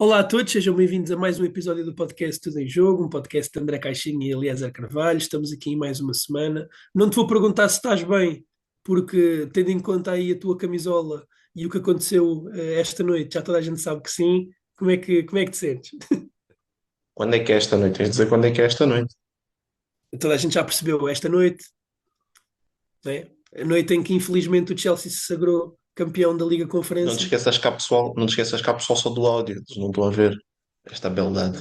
Olá a todos, sejam bem-vindos a mais um episódio do podcast Tudo em Jogo, um podcast de André Caixinha e Eliezer Carvalho. Estamos aqui em mais uma semana. Não te vou perguntar se estás bem, porque tendo em conta aí a tua camisola e o que aconteceu esta noite, já toda a gente sabe que sim. Como é que te sentes? Quando é que é esta noite? Tens de dizer quando é que é esta noite. Toda a gente já percebeu esta noite, né? A noite em que infelizmente o Chelsea se sagrou campeão da Liga Não te Conferência. esqueças que há pessoal, não te esqueças que há pessoal só do áudio, eles não estão a ver esta beldade.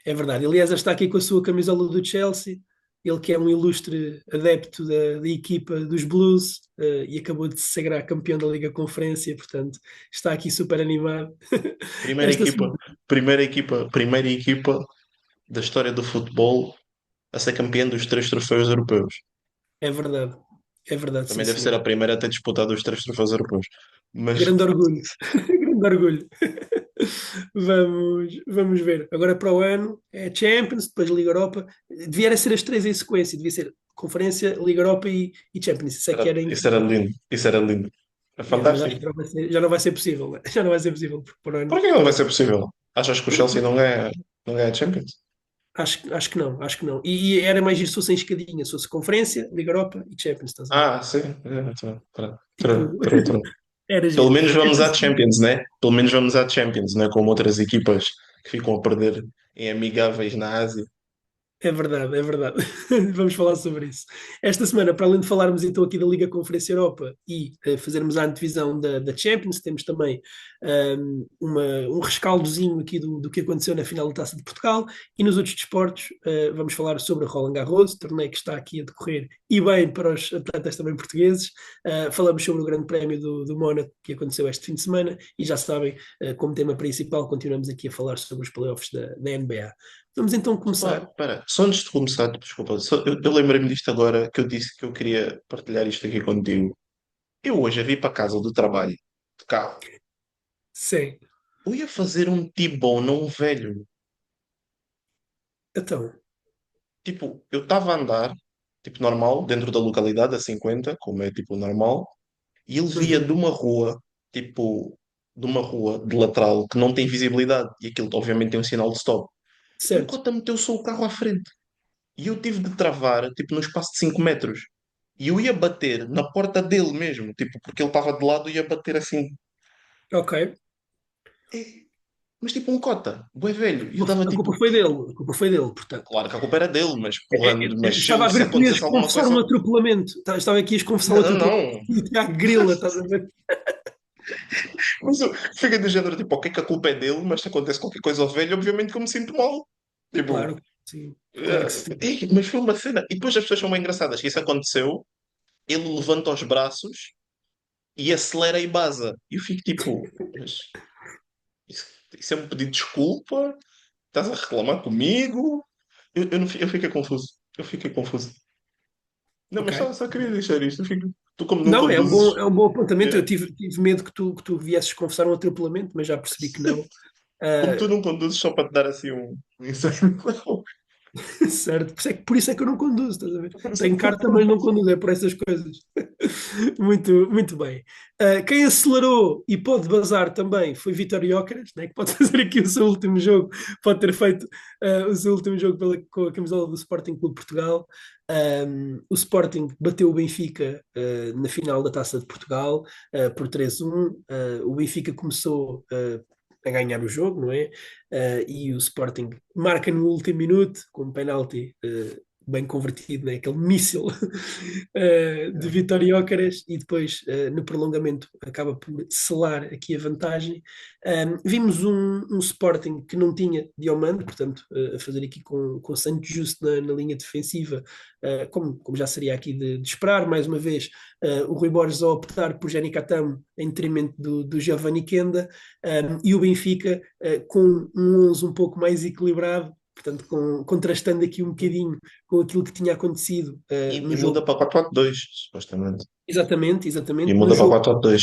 É verdade. Eliezer está aqui com a sua camisola do Chelsea. Ele que é um ilustre adepto da equipa dos Blues, e acabou de se sagrar campeão da Liga Conferência, portanto está aqui super animado Primeira esta equipa, semana. primeira equipa da história do futebol a ser campeã dos três troféus europeus. É verdade, sim Também deve ser senhor. a primeira a ter disputado os três troféus europeus. Mas Grande orgulho, grande orgulho. Vamos ver. Agora para o ano é Champions, depois Liga Europa. Devia era ser as três em sequência, devia ser Conferência, Liga Europa e Champions. Isso é que era isso era incrível. lindo, isso era lindo. É Mas acho que fantástico. já não vai ser possível, né? Já não vai ser possível, porque por Por ano. que não vai ser possível? Achas que o Chelsea não ganha a Champions? Acho que não, acho que não. E era mais isso se fosse em escadinha, se fosse Conferência, Liga Europa e Champions, estás a ver? Ah, sim. É, Tipo, true. era Pelo giro. menos vamos Esta à semana- Champions, né? Pelo menos vamos à Champions, né? Como outras equipas que ficam a perder em amigáveis na Ásia. É verdade, é verdade. Vamos falar sobre isso. Esta semana, para além de falarmos então aqui da Liga Conferência Europa e fazermos a antevisão da Champions, temos também um rescaldozinho aqui do que aconteceu na final da Taça de Portugal e nos outros desportos vamos falar sobre o Roland Garros, torneio que está aqui a decorrer e bem para os atletas também portugueses. Falamos sobre o Grande Prémio do Mónaco que aconteceu este fim de semana e já sabem, como tema principal, continuamos aqui a falar sobre os playoffs da NBA. Vamos então Opa, começar. espera, só antes de começar, desculpa, eu lembrei-me disto agora que eu disse que eu queria partilhar isto aqui contigo. Eu hoje a vir para casa do trabalho, de carro, Sim. eu ia fazer um T-bone a um velho. Então, Tipo, eu estava a andar, tipo, normal, dentro da localidade, a 50, como é tipo normal, e ele via de uhum, uma rua, tipo, de uma rua de lateral que não tem visibilidade, e aquilo obviamente tem um sinal de stop. E o certo. cota meteu só o carro à frente. E eu tive de travar, tipo, no espaço de 5 metros. E eu ia bater na porta dele mesmo, tipo, porque ele estava de lado e ia bater assim. Ok. É, mas tipo um cota, bué velho. E eu estava A tipo, culpa foi dele. A culpa foi dele, portanto. claro que a culpa era dele, mas porra, mas Estava a se ver que ias acontecesse alguma confessar coisa. um atropelamento. Estava aqui a confessar um Não, atropelamento. não. E o Tiago grila, estás a ver? Mas eu fiquei do género, tipo, ok, que a culpa é dele, mas se acontece qualquer coisa ao velho, obviamente que eu me sinto mal. Tipo, Claro, sim. Claro que sim. Mas foi uma cena. E depois as pessoas são bem engraçadas. Que isso aconteceu, ele levanta os braços e acelera e baza. E eu fico tipo, mas isso, isso é um pedido de desculpa? Estás a reclamar comigo? Eu, não, eu fiquei confuso. Eu fiquei confuso. Não, mas Ok. só queria deixar isto. Tu como não Não, conduzes, é um bom apontamento. yeah. Tive medo que tu viesses confessar um atropelamento, mas já percebi que não. Como tu Ah, não conduzes só para te dar assim um insight. certo, por isso é que eu não conduzo, estás a ver? Tenho carta, mas não conduzo, é por essas coisas. Muito bem. Quem acelerou e pode bazar também foi Vítor Gyökeres, né, que pode fazer aqui o seu último jogo, pode ter feito o seu último jogo com a camisola do Sporting Clube Portugal. O Sporting bateu o Benfica na final da Taça de Portugal por 3-1. O Benfica começou a ganhar o jogo, não é? E o Sporting marca no último minuto com um penalti bem convertido, né? Aquele míssil de Yeah. Vitória Gyökeres e depois no prolongamento acaba por selar aqui a vantagem. Vimos um Sporting que não tinha Diomande, portanto a fazer aqui com Santos Justo na linha defensiva, como já seria aqui de esperar, mais uma vez o Rui Borges a optar por Jenny Catamo em detrimento do Giovanni Kenda, e o Benfica com um 11 um pouco mais equilibrado, portanto, contrastando aqui um bocadinho com aquilo que tinha acontecido E no muda jogo. para 4-4-2, supostamente. Exatamente, E exatamente. muda para 4-4-2.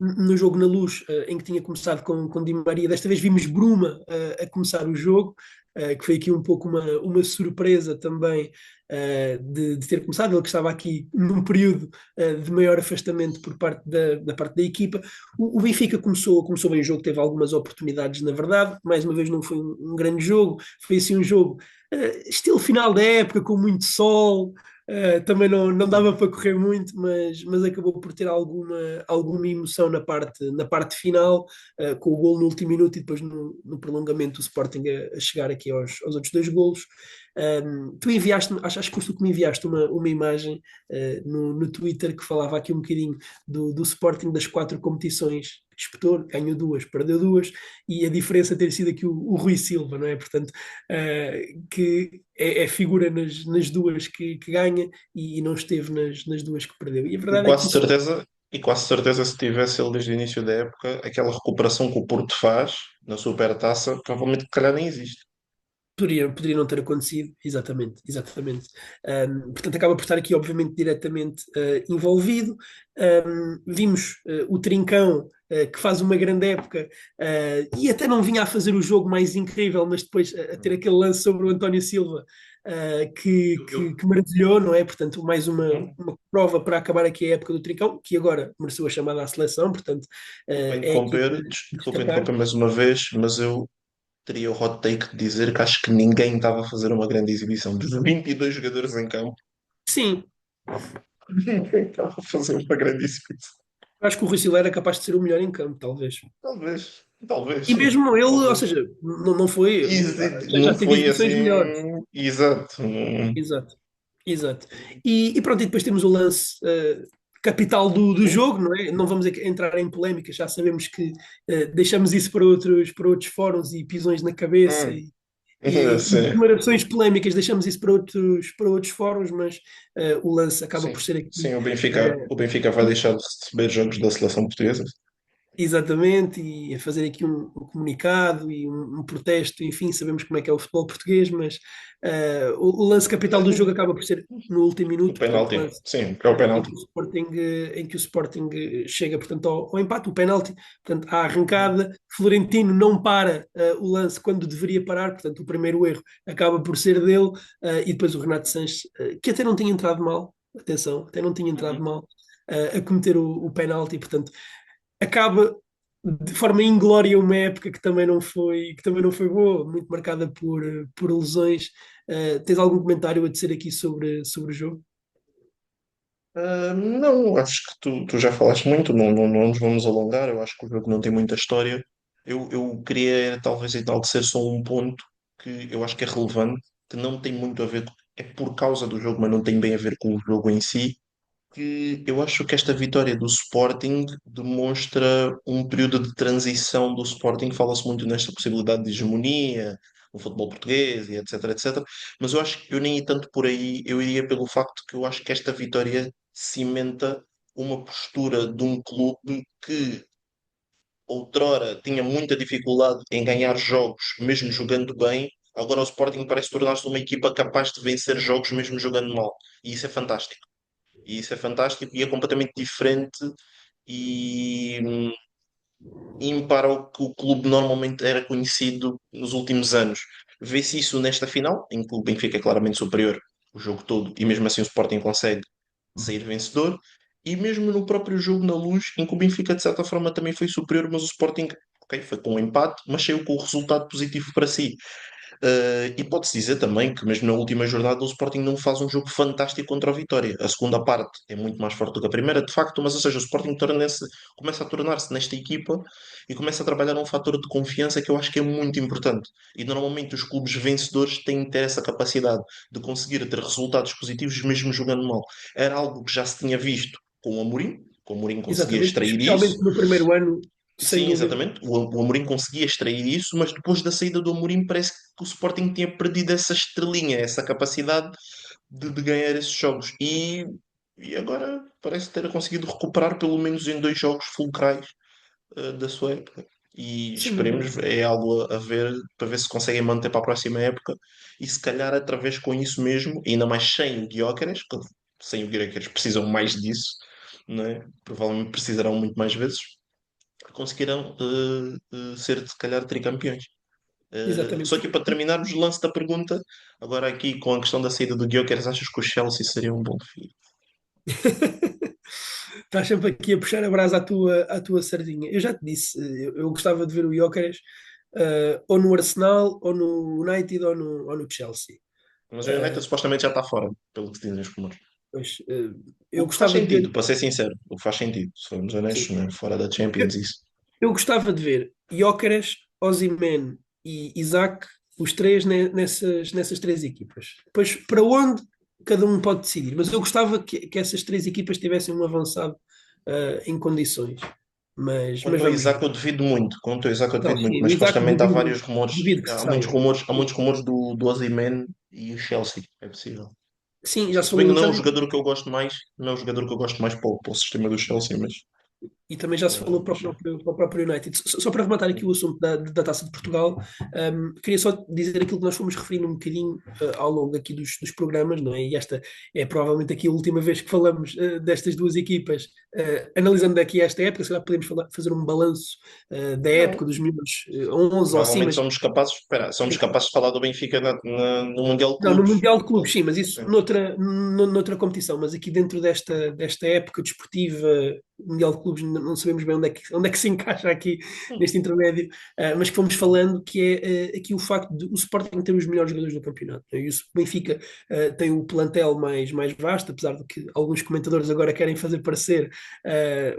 No jogo na Luz, em que tinha começado com Di Maria, desta vez vimos Bruma a começar o jogo. que foi aqui um pouco uma surpresa também de ter começado. Ele que estava aqui num período de maior afastamento por parte da parte da equipa. O Benfica começou bem o jogo, teve algumas oportunidades, na verdade. Mais uma vez, não foi um grande jogo, foi assim um jogo estilo final da época, com muito sol. Também não dava para correr muito, mas acabou por ter alguma emoção na parte final, com o gol no último minuto e depois no prolongamento o Sporting a chegar aqui aos outros dois golos. Tu enviaste, acho que foste tu que me enviaste uma imagem no Twitter que falava aqui um bocadinho do Sporting das quatro competições que disputou, ganhou duas, perdeu duas, e a diferença ter sido aqui o Rui Silva, não é? Portanto, que é figura nas duas que ganha e não esteve nas duas que perdeu. E a E verdade é que quase o Sporting certeza, e quase certeza se tivesse ele desde o início da época, aquela recuperação que o Porto faz na Supertaça, provavelmente se calhar nem existe. poderia não ter acontecido, exatamente, exatamente. Portanto, acaba por estar aqui, obviamente, diretamente envolvido. Vimos o Trincão, que faz uma grande época, e até não vinha a fazer o jogo mais incrível, mas depois a ter aquele lance sobre o António Silva, que, que, Eu, que maravilhou, não é? Portanto, mais uma, Uhum. uma prova para acabar aqui a época do Trincão, que agora mereceu a chamada à seleção, portanto, Desculpa é aqui interromper, de desculpa destacar. interromper mais uma vez, mas eu teria o hot take de dizer que acho que ninguém estava a fazer uma grande exibição. Dos 22 jogadores em campo, Sim, ninguém estava a fazer uma grande exibição. acho que o Rui Silva era capaz de ser o melhor em campo, talvez. Talvez E sim, mesmo ele, ou talvez. seja, não foi, já Não teve foi exibições assim, melhores. exato. Exato, exato. E pronto, e depois temos o lance capital do Uhum. jogo, não é? Não vamos aqui entrar em polémica, já sabemos que deixamos isso para outros fóruns e pisões na cabeça Hum, e sim, declarações polémicas, deixamos isso para outros fóruns, mas o lance acaba por sim, ser aqui. sim, eh, O Benfica vai deixar de receber jogos da seleção portuguesa. Exatamente, e a fazer aqui um comunicado e um protesto, enfim, sabemos como é que é o futebol português, mas o lance capital do jogo acaba por ser no último O minuto, portanto, penalti, lance sim, é o em penalti. que o Sporting, chega, portanto, ao empate, o penalti, portanto, à Uhum. arrancada, Florentino não para o lance quando deveria parar, portanto, o primeiro erro acaba por ser dele, e depois o Renato Sanches, que até não tinha entrado mal, atenção, até não tinha entrado Uhum. mal, a cometer o penalti, portanto acaba de forma inglória uma época que também não foi boa, muito marcada por lesões. Tens algum comentário a dizer aqui sobre o jogo? Não, acho que tu já falaste muito, não nos vamos alongar. Eu acho que o jogo não tem muita história. Eu queria talvez enaltecer só um ponto que eu acho que é relevante, que não tem muito a ver, é por causa do jogo, mas não tem bem a ver com o jogo em si. Que eu acho que esta vitória do Sporting demonstra um período de transição do Sporting. Fala-se muito nesta possibilidade de hegemonia no futebol português e etc, etc. Mas eu acho que eu nem ia tanto por aí, eu iria pelo facto que eu acho que esta vitória cimenta uma postura de um clube que outrora tinha muita dificuldade em ganhar jogos, mesmo jogando bem. Agora o Sporting parece tornar-se uma equipa capaz de vencer jogos mesmo jogando mal. E isso é fantástico. E isso é fantástico e é completamente diferente e ímpar ao que o clube normalmente era conhecido nos últimos anos. Vê-se isso nesta final, em que o Benfica é claramente superior o jogo todo e mesmo assim o Sporting consegue sair vencedor. E mesmo no próprio jogo na Luz, em que o Benfica de certa forma também foi superior, mas o Sporting, ok, foi com um empate, mas saiu com o resultado positivo para si. E pode-se dizer também que, mesmo na última jornada, o Sporting não faz um jogo fantástico contra o Vitória. A segunda parte é muito mais forte do que a primeira, de facto, mas, ou seja, o Sporting começa a tornar-se nesta equipa e começa a trabalhar um fator de confiança que eu acho que é muito importante. E normalmente os clubes vencedores têm de ter essa capacidade de conseguir ter resultados positivos mesmo jogando mal. Era algo que já se tinha visto com o Amorim conseguia Exatamente, extrair isso. especialmente no primeiro ano, sem Sim, dúvida. exatamente. O Amorim conseguia extrair isso, mas depois da saída do Amorim parece que o Sporting tinha perdido essa estrelinha, essa capacidade de ganhar esses jogos. E agora parece ter conseguido recuperar pelo menos em dois jogos fulcrais da sua época. E Sem dúvida. esperemos, é algo a ver, para ver se conseguem manter para a próxima época e se calhar através com isso mesmo, ainda mais sem o Gyökeres, que sem o Gyökeres precisam mais disso, não é? Provavelmente precisarão muito mais vezes conseguirão ser, se calhar, tricampeões. Só exatamente. que para terminarmos o lance da pergunta, agora aqui com a questão da saída do Gyökeres, achas que o Chelsea seria um bom filho? Estás sempre aqui a puxar a brasa à tua sardinha. Eu já te disse, eu gostava de ver o Gyökeres ou no Arsenal, ou no United, ou no Chelsea. Mas o United Uh, supostamente já está fora, pelo que dizem os rumores. pois, O eu que faz gostava de sentido, ver, para ser sincero, o que faz sentido, se formos sim, honestos, né? Fora da Champions, eu, isso. eu gostava de ver Gyökeres, Osimhen e Isaac, os três nessas três equipas. Depois, para onde cada um pode decidir, mas eu gostava que essas três equipas tivessem um avançado em condições. Mas Quanto ao vamos Isaac, ver. eu devido muito. Quanto ao Isaac, eu Não, devido muito. sim, o Mas Isaac supostamente há duvido, vários rumores, duvido que há muitos saia. rumores, há Sim, muitos rumores do Osimhen e o Chelsea. É possível. sim, já se Se bem falou que do não é o Chelsea jogador que eu gosto mais, não é o jogador que eu gosto mais para o sistema do Chelsea, e também já se falou para o mas sim. próprio United. Só para rematar aqui o assunto da Taça de Portugal, queria só dizer aquilo que nós fomos referindo um bocadinho ao longo aqui dos programas, não é? E esta é provavelmente aqui a última vez que falamos destas duas equipas, analisando daqui esta época, se calhar podemos fazer um balanço da época Não, dos melhores 11 ou assim, provavelmente mas somos capazes, espera, somos capazes de falar do Benfica no Mundial de não, no Clubes. Mundial de Clubes, sim, mas isso Sim. noutra competição. Mas aqui dentro desta época desportiva, Mundial de Clubes, não sabemos bem onde é que se encaixa aqui Hum, neste intermédio, mas que fomos falando que é aqui o facto de o Sporting ter os melhores jogadores do campeonato. E o Benfica tem o plantel mais vasto, apesar de que alguns comentadores agora querem fazer parecer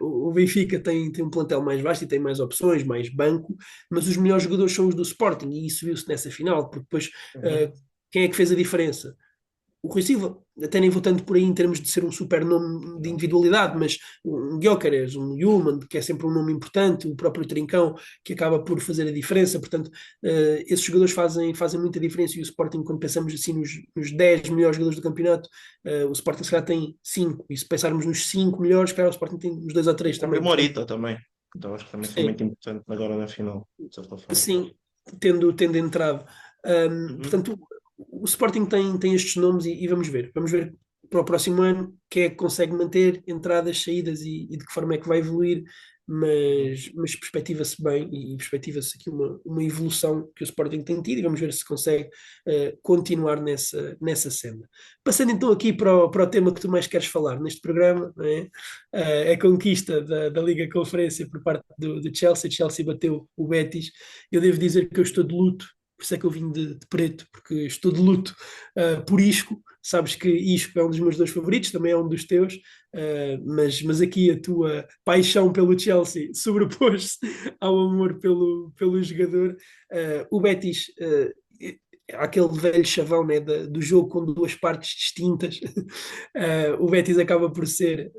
o Benfica tem um plantel mais vasto e tem mais opções, mais banco, mas os melhores jogadores são os do Sporting, e isso viu-se nessa final, porque depois. uhum. Uh, quem é que fez a diferença? O Rui Silva, até nem vou tanto por aí em termos de ser um super nome de Não. individualidade, mas um Gyökeres, um Yulman, que é sempre um nome importante, o próprio Trincão, que acaba por fazer a diferença. Portanto, esses jogadores fazem muita diferença. E o Sporting, quando pensamos assim nos 10 melhores jogadores do campeonato, o Sporting se calhar tem 5. E se pensarmos nos 5 melhores, se calhar o Sporting tem uns 2 ou E 3 com o também. Portanto, Morita também. Então acho que também foi sim, muito importante agora na final, de certa forma. sim, tendo entrado. Uhum. Portanto, o Sporting tem estes nomes e vamos ver. Vamos ver para o próximo ano quem é que consegue manter entradas, saídas e de que forma é que vai evoluir, Uhum. mas perspectiva-se bem e perspectiva-se aqui uma evolução que o Sporting tem tido e vamos ver se consegue continuar nessa senda. Passando então aqui para o tema que tu mais queres falar neste programa, não é? A conquista da Liga Conferência por parte do Chelsea. Chelsea bateu o Betis. Eu devo dizer que eu estou de luto, por isso é que eu vim de preto, porque estou de luto por Isco. Sabes que Isco é um dos meus dois favoritos, também é um dos teus, mas aqui a tua paixão pelo Chelsea sobrepôs-se ao amor pelo jogador. O Betis, aquele velho chavão, né, do jogo com duas partes distintas. O Betis acaba por ser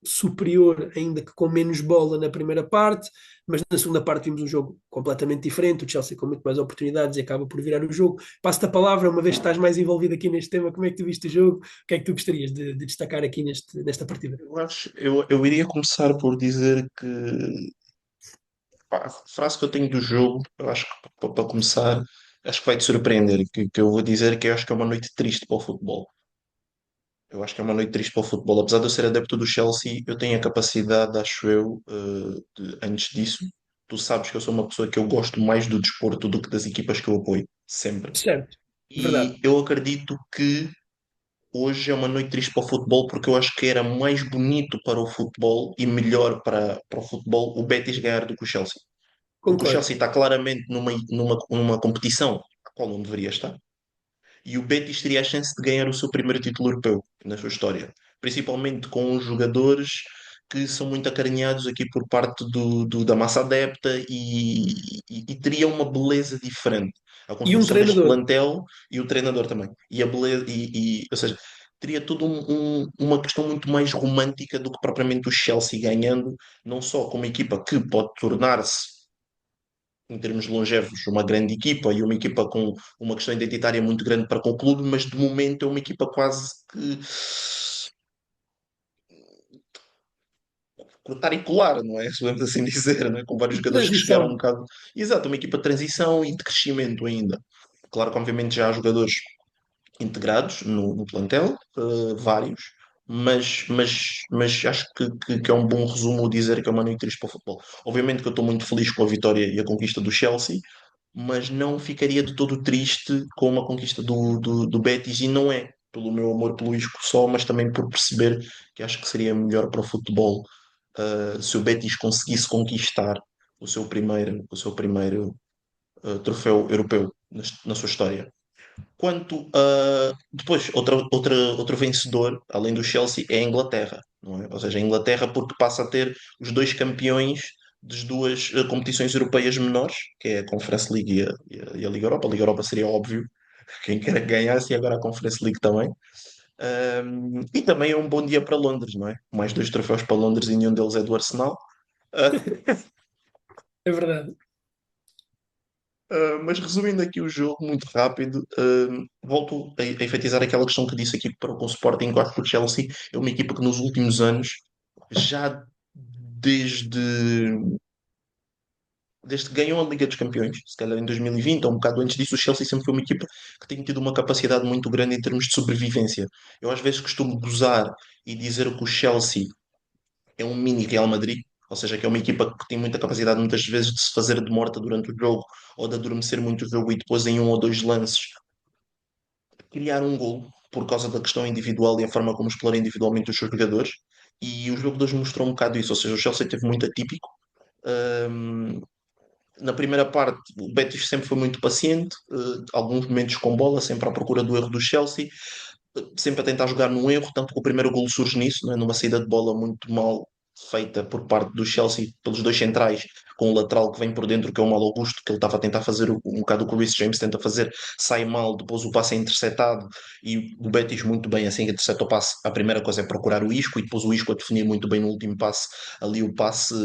superior, ainda que com menos bola na primeira parte, mas na segunda parte vimos um jogo completamente diferente, o Chelsea com muito mais oportunidades e acaba por virar o jogo. Passo-te a palavra, uma vez que estás mais envolvido aqui neste tema, como é que tu viste o jogo? O que é que tu gostarias de destacar aqui nesta partida? Eu iria começar por dizer que pá, a frase que eu tenho do jogo, eu acho que para começar, acho que vai te surpreender, que eu vou dizer que eu acho que é uma noite triste para o futebol. Eu acho que é uma noite triste para o futebol. Apesar de eu ser adepto do Chelsea, eu tenho a capacidade, acho eu, antes disso, tu sabes que eu sou uma pessoa que eu gosto mais do desporto do que das equipas que eu apoio, sempre. Certo, verdade. E eu acredito que hoje é uma noite triste para o futebol porque eu acho que era mais bonito para o futebol e melhor para o futebol o Betis ganhar do que o Chelsea. Porque o Concordo. Chelsea está claramente numa competição a qual não deveria estar. E o Betis teria a chance de ganhar o seu primeiro título europeu na sua história. Principalmente com os jogadores que são muito acarinhados aqui por parte da massa adepta e teria uma beleza diferente. A E um construção deste treinador. plantel e o treinador também. E a beleza, ou seja, teria tudo uma questão muito mais romântica do que propriamente o Chelsea ganhando, não só como equipa que pode tornar-se em termos longevos, uma grande equipa e uma equipa com uma questão identitária muito grande para com o clube, mas de momento é uma equipa quase que cortar e colar, não é? Se podemos assim dizer, não é? Com vários De jogadores que chegaram um transição. bocado. Exato, uma equipa de transição e de crescimento ainda. Claro que, obviamente, já há jogadores integrados no plantel, vários, mas acho que é um bom resumo dizer que é uma noite triste para o futebol. Obviamente que eu estou muito feliz com a vitória e a conquista do Chelsea, mas não ficaria de todo triste com uma conquista do Betis, e não é pelo meu amor pelo Isco só, mas também por perceber que acho que seria melhor para o futebol, se o Betis conseguisse conquistar o seu primeiro troféu europeu na sua história. Quanto a. Depois, outro vencedor, além do Chelsea, é a Inglaterra, não é? Ou seja, a Inglaterra, porque passa a ter os dois campeões das duas competições europeias menores, que é a Conference League e a Liga Europa. A Liga Europa seria óbvio quem quer que ganhasse, e agora a Conference League também. E também é um bom dia para Londres, não é? Mais dois troféus para Londres e nenhum deles é do Arsenal. É verdade. Mas resumindo aqui o jogo muito rápido, volto a enfatizar aquela questão que disse aqui para com o Sporting. Eu acho que o Chelsea é uma equipa que nos últimos anos, já desde que ganhou a Liga dos Campeões, se calhar em 2020 ou um bocado antes disso, o Chelsea sempre foi uma equipa que tem tido uma capacidade muito grande em termos de sobrevivência. Eu às vezes costumo gozar e dizer que o Chelsea é um mini Real Madrid, ou seja, que é uma equipa que tem muita capacidade muitas vezes de se fazer de morta durante o jogo ou de adormecer muito o jogo e depois em um ou dois lances criar um gol por causa da questão individual e a forma como explora individualmente os seus jogadores. E o jogo de hoje mostrou um bocado isso, ou seja, o Chelsea teve muito atípico. Um, Na primeira parte, o Betis sempre foi muito paciente, alguns momentos com bola, sempre à procura do erro do Chelsea, sempre a tentar jogar num erro, tanto que o primeiro golo surge nisso, né, numa saída de bola muito mal feita por parte do Chelsea, pelos dois centrais, com o lateral que vem por dentro, que é o Malo Augusto, que ele estava a tentar fazer um bocado o que o Reece James tenta fazer, sai mal, depois o passe é interceptado, e o Betis muito bem, assim que intercepta o passe, a primeira coisa é procurar o Isco, e depois o Isco a definir muito bem no último passe, ali o passe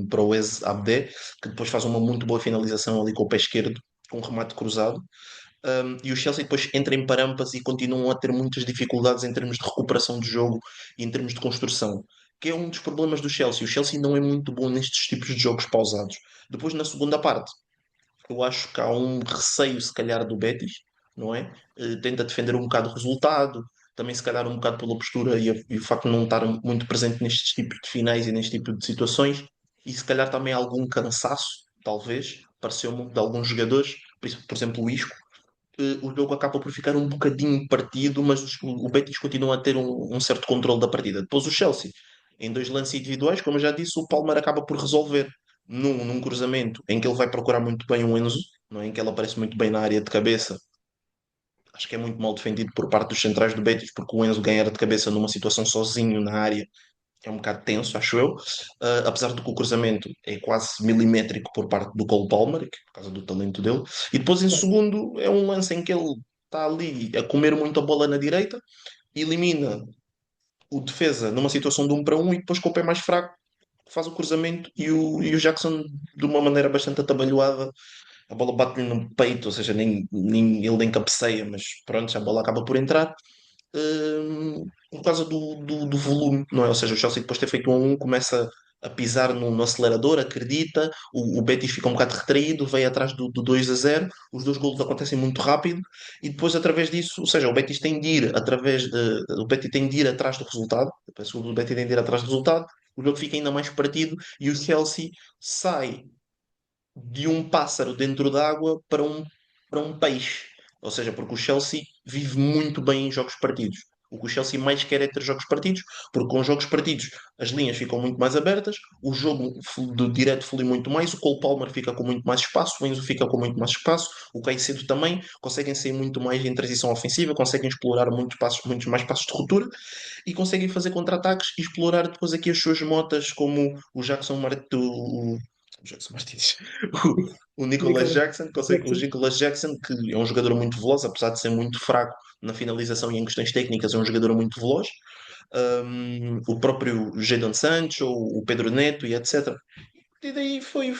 para o Wes Abde, que depois faz uma muito boa finalização ali com o pé esquerdo, com um remate cruzado. E o Chelsea depois entra em parampas e continuam a ter muitas dificuldades em termos de recuperação de jogo e em termos de construção, que é um dos problemas do Chelsea. O Chelsea não é muito bom nestes tipos de jogos pausados. Depois, na segunda parte, eu acho que há um receio, se calhar, do Betis, não é? Tenta defender um bocado o resultado, também, se calhar, um bocado pela postura e o facto de não estar muito presente nestes tipos de finais e neste tipo de situações, e se calhar também algum cansaço, talvez, pareceu-me, de alguns jogadores, por exemplo, o Isco, o jogo acaba por ficar um bocadinho partido, mas o Betis continua a ter um certo controle da partida. Depois o Chelsea, em dois lances individuais, como eu já disse, o Palmer acaba por resolver num cruzamento em que ele vai procurar muito bem o Enzo, não é? Em que ele aparece muito bem na área de cabeça. Acho que é muito mal defendido por parte dos centrais do Betis, porque o Enzo ganhar de cabeça numa situação sozinho na área é um bocado tenso, acho eu. Apesar de que o cruzamento é quase milimétrico por parte do Cole Palmer, que, por causa do talento dele. E depois, em segundo, é um lance em que ele está ali a comer muito a bola na direita, elimina o defesa numa situação de 1 para 1 e depois com o pé mais fraco faz o cruzamento e o Jackson, de uma maneira bastante atabalhoada, a bola bate-lhe no peito, ou seja, nem ele nem cabeceia, mas pronto, a bola acaba por entrar por causa do volume, não é? Ou seja, o Chelsea depois de ter feito 1-1 começa a pisar no acelerador, acredita, o Betis fica um bocado retraído, vai atrás do 2-0, os dois golos acontecem muito rápido e depois através disso, ou seja, o Betis tem de ir o Betis tem de ir atrás do resultado, o Betis tem de ir atrás do resultado, o jogo fica ainda mais partido e o Chelsea sai de um pássaro dentro d'água para um peixe. Ou seja, porque o Chelsea vive muito bem em jogos partidos. O que o Chelsea mais quer é ter jogos partidos, porque com jogos partidos as linhas ficam muito mais abertas, o jogo do direto flui muito mais, o Cole Palmer fica com muito mais espaço, o Enzo fica com muito mais espaço, o Caicedo também, conseguem sair muito mais em transição ofensiva, conseguem explorar muitos mais passos de ruptura e conseguem fazer contra-ataques e explorar depois aqui as suas motas, como o Jackson Martins, o Nicolas Nicolas Jackson, o Jackson. Nicolas Jackson, que é um jogador muito veloz, apesar de ser muito fraco na finalização e em questões técnicas, é um jogador muito veloz. O próprio Jadon Sancho, o Pedro Neto e etc. E daí foi.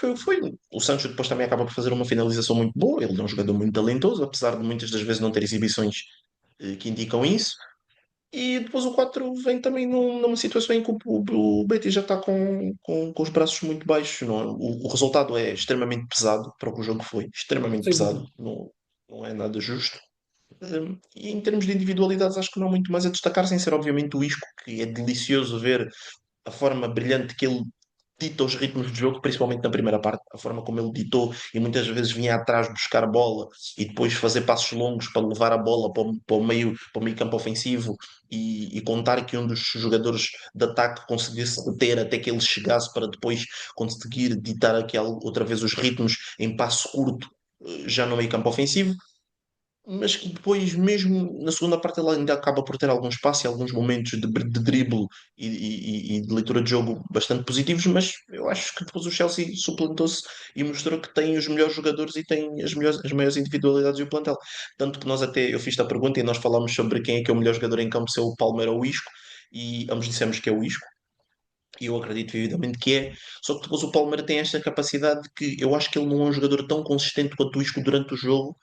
O Sancho depois também acaba por fazer uma finalização muito boa. Ele é um jogador muito talentoso, apesar de muitas das vezes não ter exibições que indicam isso. E depois o 4 vem também numa situação em que o Betis já está com os braços muito baixos. Não é? O resultado é extremamente pesado para o que o jogo foi. Extremamente pesado. Sim, Não é nada justo. E em termos de individualidades, acho que não há muito mais a destacar, sem ser obviamente o Isco, que é delicioso ver a forma brilhante que ele dita os ritmos do jogo, principalmente na primeira parte, a forma como ele ditou e muitas vezes vinha atrás buscar bola e depois fazer passos longos para levar a bola para o meio campo ofensivo e contar que um dos jogadores de ataque conseguisse deter até que ele chegasse para depois conseguir ditar aqui outra vez os ritmos em passo curto, já no meio campo ofensivo, mas que depois, mesmo na segunda parte, ele ainda acaba por ter algum espaço e alguns momentos de drible e de leitura de jogo bastante positivos. Mas eu acho que depois o Chelsea suplantou-se e mostrou que tem os melhores jogadores e tem as maiores individualidades do plantel. Tanto que nós até, eu fiz a pergunta e nós falámos sobre quem é que é o melhor jogador em campo, se é o Palmer ou o Isco, e ambos dissemos que é o Isco. E eu acredito vividamente que é, só que depois o Palmer tem esta capacidade de que eu acho que ele não é um jogador tão consistente quanto o Isco durante o jogo,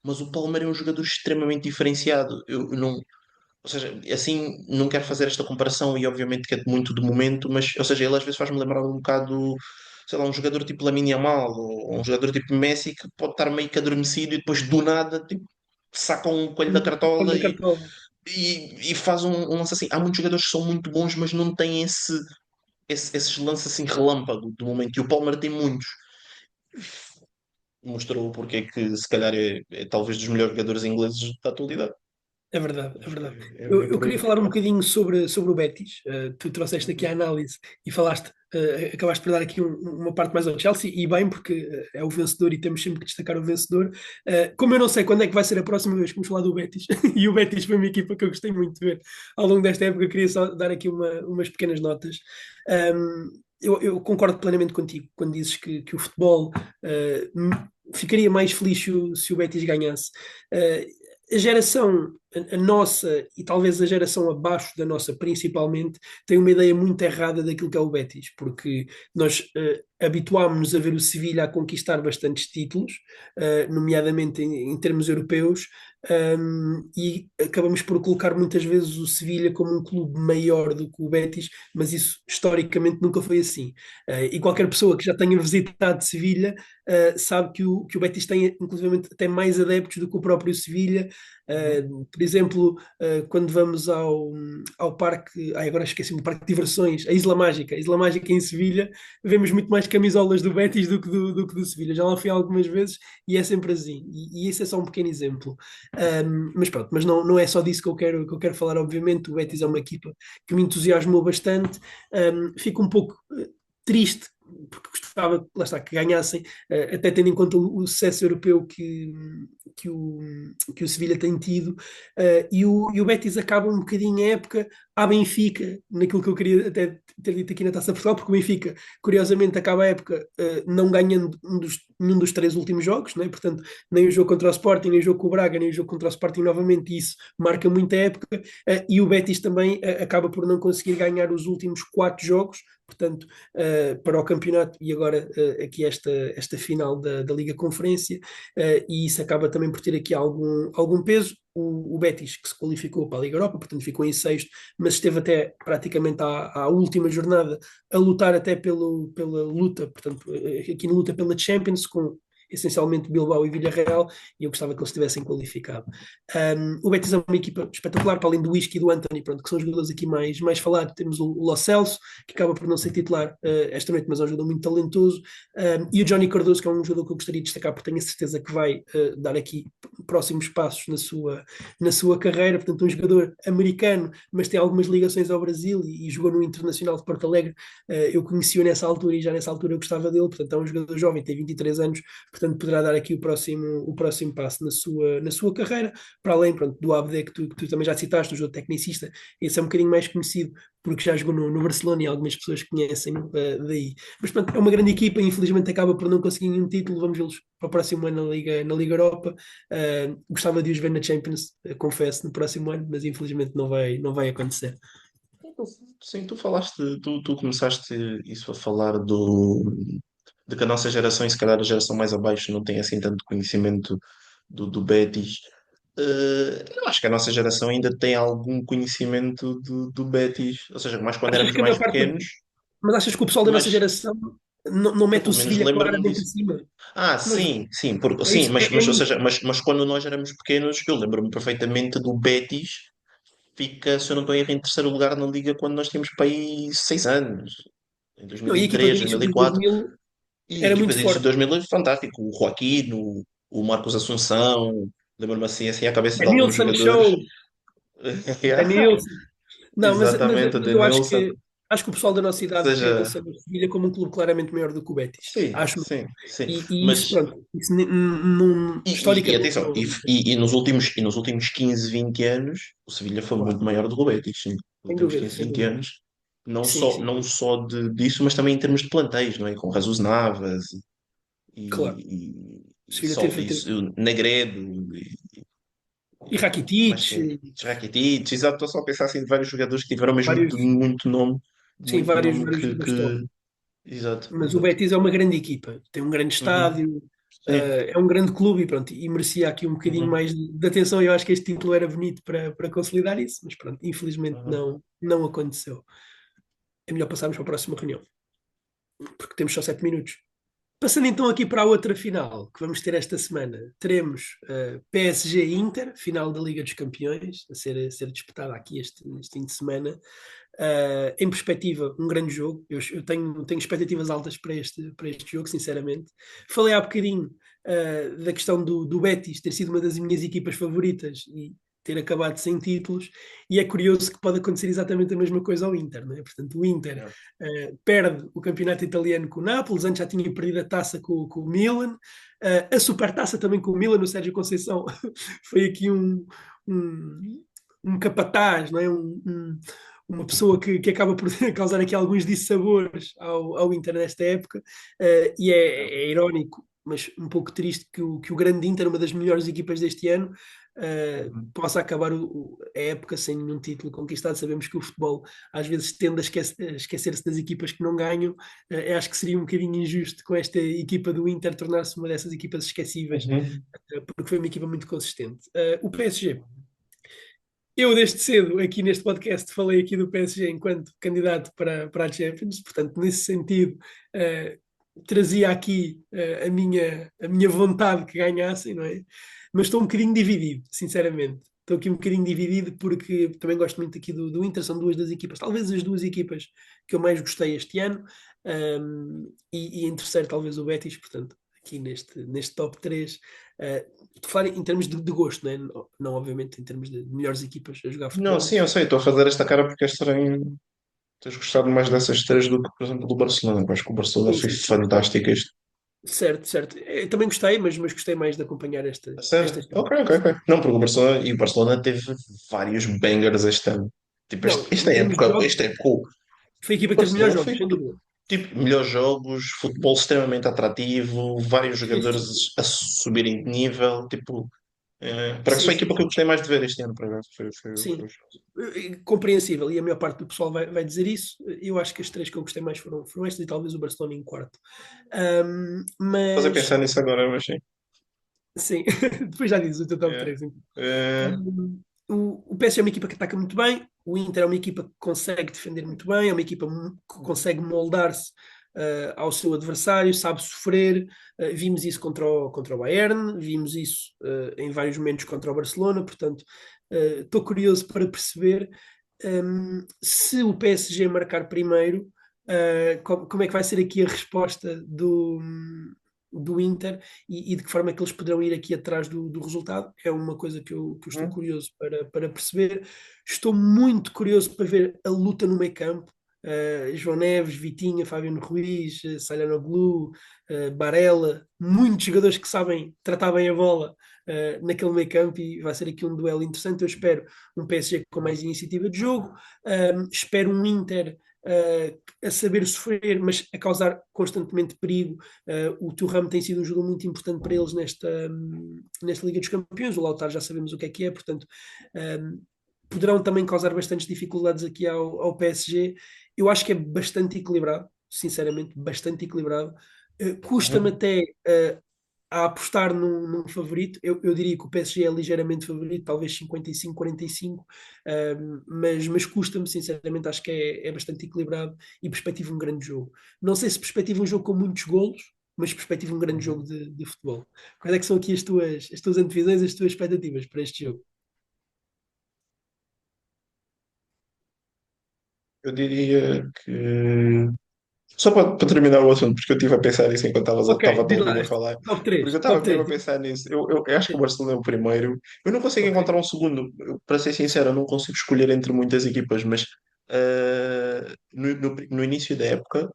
mas o Palmer é um jogador extremamente diferenciado. Eu não, ou seja, assim, não quero fazer esta comparação e obviamente que é muito de momento, mas, ou seja, ele às vezes faz-me lembrar um bocado, sei lá, um jogador tipo Lamine Yamal ou um jogador tipo Messi que pode estar meio que adormecido e depois do nada, tipo, saca um coelho da cartola Da cartola. e faz um lance assim. Há muitos jogadores que são muito bons, mas não têm esses lances assim relâmpago do momento. E o Palmer tem muitos. Mostrou porque é que se calhar é talvez dos melhores jogadores ingleses da atualidade. É verdade, é Acho que verdade. é Eu por queria aí. falar um bocadinho sobre o Betis. Tu trouxeste aqui a análise e falaste, acabaste por dar aqui uma parte mais ao Chelsea, e bem, porque é o vencedor e temos sempre que destacar o vencedor. Como eu não sei quando é que vai ser a próxima vez que vamos falar do Betis, e o Betis foi uma equipa que eu gostei muito de ver ao longo desta época, queria só dar aqui umas pequenas notas. Eu concordo plenamente contigo quando dizes que o futebol ficaria mais feliz se o Betis ganhasse. A geração, a nossa e talvez a geração abaixo da nossa principalmente, tem uma ideia muito errada daquilo que é o Betis, porque nós habituámos-nos a ver o Sevilha a conquistar bastantes títulos, nomeadamente em termos europeus, e acabamos por colocar muitas vezes o Sevilha como um clube maior do que o Betis, mas isso historicamente nunca foi assim. E qualquer pessoa que já tenha visitado Sevilha sabe que o Betis tem inclusive até mais adeptos do que o próprio Sevilha. Uhum. Por exemplo, quando vamos ao parque, agora esqueci-me, o parque de diversões, a Isla Mágica em Sevilha, vemos muito mais camisolas do Betis do que do Sevilha. Já lá fui algumas vezes e é sempre assim. E isso é só um pequeno exemplo. Mas pronto, mas não é só disso que eu quero falar, obviamente. O Betis é uma equipa que me entusiasmou bastante. Fico um pouco triste porque gostava, lá está, que ganhassem, até tendo em conta o sucesso europeu que o, que o Sevilha tem tido, e o Betis acaba um bocadinho a época à Benfica, naquilo que eu queria até ter dito aqui na Taça de Portugal, porque o Benfica, curiosamente, acaba a época não ganhando nenhum dos três últimos jogos, né? Portanto, nem o jogo contra o Sporting, nem o jogo com o Braga, nem o jogo contra o Sporting novamente, e isso marca muito a época, e o Betis também acaba por não conseguir ganhar os últimos quatro jogos, portanto, para o campeonato e agora aqui esta final da Liga Conferência, e isso acaba também por ter aqui algum peso. O Betis, que se qualificou para a Liga Europa, portanto ficou em sexto, mas esteve até praticamente à última jornada a lutar até pela luta, portanto, aqui na luta pela Champions, com essencialmente Bilbao e Villarreal, e eu gostava que eles estivessem qualificados. O Betis é uma equipa espetacular, para além do Whisky e do Anthony, pronto, que são os jogadores aqui mais falados. Temos o Lo Celso, que acaba por não ser titular esta noite, mas é um jogador muito talentoso, e o Johnny Cardoso, que é um jogador que eu gostaria de destacar, porque tenho a certeza que vai dar aqui próximos passos na sua carreira. Portanto, um jogador americano, mas tem algumas ligações ao Brasil e jogou no Internacional de Porto Alegre. Eu conheci-o nessa altura e já nessa altura eu gostava dele. Portanto, é um jogador jovem, tem 23 anos, portanto, poderá dar aqui o próximo passo na sua carreira. Para além, pronto, do Abde, que tu também já citaste, o jogador tecnicista, esse é um bocadinho mais conhecido porque já jogou no Barcelona e algumas pessoas conhecem daí. Mas pronto, é uma grande equipa, infelizmente acaba por não conseguir nenhum título. Vamos vê-los para o próximo ano na Liga Europa. Gostava de os ver na Champions, confesso, no próximo ano, mas infelizmente não vai acontecer. Sim, tu falaste, tu começaste isso a falar de que a nossa geração, e se calhar a geração mais abaixo, não tem assim tanto conhecimento do Betis. Eu acho que a nossa geração ainda tem algum conhecimento do Betis, ou seja, mais quando Achas éramos que a mais maior parte, pequenos, mas achas que o pessoal da nossa mas geração não eu mete o pelo menos Sevilha lembro-me claramente disso. acima? Ah, Mas sim, sim, é sim, isso, é ou isso. seja, mas quando nós éramos pequenos, eu lembro-me perfeitamente do Betis, fica, se eu não estou a errar, em terceiro lugar na liga quando nós tínhamos para aí 6 anos. Em Não, e a equipa do 2003, início dos 2004. 2000 E a era equipa muito de início de forte. 2000 é fantástico. O Joaquim, o Marcos Assunção, lembro-me assim à cabeça de alguns Denilson jogadores. Show, Denilson. Não, Exatamente, o mas eu Denilson. acho que o pessoal da nossa Ou idade seja, pensa no Sevilha como um clube claramente maior do que o Betis. sim, Acho. sim, sim. E isso, Mas, pronto, isso e historicamente atenção, não. e nos últimos 15, 20 anos, o Sevilha foi muito Claro, maior do que o Betis, sim. Nos sem últimos dúvida, 15, sem 20 dúvida. anos. Não Sim, só, sim, não só disso, mas também em termos de plantéis, não é? Com Jesus Navas claro. O e Sevilha teve só feito. isso, o Negredo E mais Rakitic, quem? Rakitic, exato, estou só a pensar assim de vários jogadores que tiveram mesmo vários, sim, muito nome vários jogadores top. exato, Mas o exato. Betis é uma grande equipa, tem um grande Uhum. estádio, Sim. é um grande clube e pronto, e merecia aqui um bocadinho Uhum. mais de atenção. Eu acho que este título era bonito para consolidar isso, mas pronto, infelizmente Uhum. não aconteceu. É melhor passarmos para a próxima reunião, porque temos só 7 minutos. Passando então aqui para a outra final que vamos ter esta semana, teremos PSG Inter, final da Liga dos Campeões, a ser disputada aqui este fim de semana. Em perspectiva, um grande jogo. Eu tenho expectativas altas para este jogo, sinceramente. Falei há bocadinho da questão do Betis ter sido uma das minhas equipas favoritas e ter acabado sem títulos, e é curioso que pode acontecer exatamente a mesma coisa ao Inter, não é? Portanto, o Inter Yeah. perde o campeonato italiano com o Nápoles, antes já tinha perdido a taça com o Milan, a supertaça também com o Milan, no Sérgio Conceição foi aqui um, um capataz, não é? Uma pessoa que acaba por causar aqui alguns dissabores ao Inter nesta época, e Yeah. é irónico, mas um pouco triste que o grande Inter, uma das melhores equipas deste ano, Uhum. possa acabar a época sem nenhum título conquistado. Sabemos que o futebol às vezes tende a esquecer-se das equipas que não ganham. Acho que seria um bocadinho injusto com esta equipa do Inter tornar-se uma dessas equipas esquecíveis, Uhum. porque foi uma equipa muito consistente. O PSG, eu desde cedo aqui neste podcast falei aqui do PSG enquanto candidato para a Champions, portanto nesse sentido trazia aqui a minha vontade que ganhassem, não é? Mas estou um bocadinho dividido, sinceramente. Estou aqui um bocadinho dividido porque também gosto muito aqui do Inter, são duas das equipas, talvez as duas equipas que eu mais gostei este ano, e em terceiro talvez o Betis, portanto aqui neste top 3. Falar em termos de gosto, né? Não obviamente em termos de melhores equipas a jogar Não, futebol, sim, mas eu sei, estou a fazer esta cara porque tens gostado mais dessas três do que, por exemplo, do Barcelona. Eu acho que o Barcelona sim, foi sim, sim. fantástico este. Certo, certo. Eu também gostei, mas gostei mais de acompanhar esta, A esta sério? Ok, ok, ok. Não, porque o Barcelona teve vários bangers este ano. Tipo, Não, esta em termos de época, jogos, esta época, o foi a equipa que teve melhores Barcelona jogos, foi sem dúvida. tipo melhores jogos, futebol extremamente atrativo, vários Sim, jogadores sim, a subirem de nível. Tipo, parece que foi sim, a sim, equipa que eu sim. gostei mais de ver este ano, para ver. Foi. Sim. Compreensível, e a maior parte do pessoal vai dizer isso. Eu acho que as três que eu gostei mais foram estas e talvez o Barcelona em quarto. Fazer Mas pensar nisso agora, mas sim. sim, depois já dizes o teu top É. 3. É. O PSG é uma equipa que ataca muito bem, o Inter é uma equipa que consegue defender muito bem, é uma equipa que consegue moldar-se ao seu adversário, sabe sofrer. Vimos isso contra o Bayern, vimos isso em vários momentos contra o Barcelona, portanto, estou curioso para perceber se o PSG marcar primeiro, como é que vai ser aqui a resposta do Inter e de que forma é que eles poderão ir aqui atrás do resultado. É uma coisa que eu estou Hum. curioso para perceber. Estou muito curioso para ver a luta no meio campo. João Neves, Vitinha, Fabiano Ruiz, Salhanoglu, Barella, muitos jogadores que sabem tratar bem a bola naquele meio campo, e vai ser aqui um duelo interessante. Eu espero um PSG com mais iniciativa de jogo, espero um Inter a saber sofrer, mas a causar constantemente perigo. O Thuram tem sido um jogador muito importante para eles nesta Liga dos Campeões. O Lautaro já sabemos o que é, portanto, poderão também causar bastantes dificuldades aqui ao PSG. Eu acho que é bastante equilibrado, sinceramente, bastante equilibrado. Custa-me Uhum. até a apostar num favorito. Eu diria que o PSG é ligeiramente favorito, talvez 55, 45, mas custa-me, sinceramente, acho que é bastante equilibrado e perspectiva um grande jogo. Não sei se perspectiva um jogo com muitos golos, mas perspectiva um grande jogo Uhum. de futebol. Quais é que são aqui as tuas antevisões, as tuas expectativas para este jogo? Eu diria que Só para terminar o assunto, porque eu estive a pensar nisso enquanto Ok, estava a te diz ouvir lá, a falar, top porque eu 3 estava top mesmo a 3 pensar nisso. Eu acho que o Sim, Barcelona é o primeiro. Eu não consigo ok. encontrar um segundo. Para ser sincero, eu não consigo escolher entre muitas equipas, mas no início da época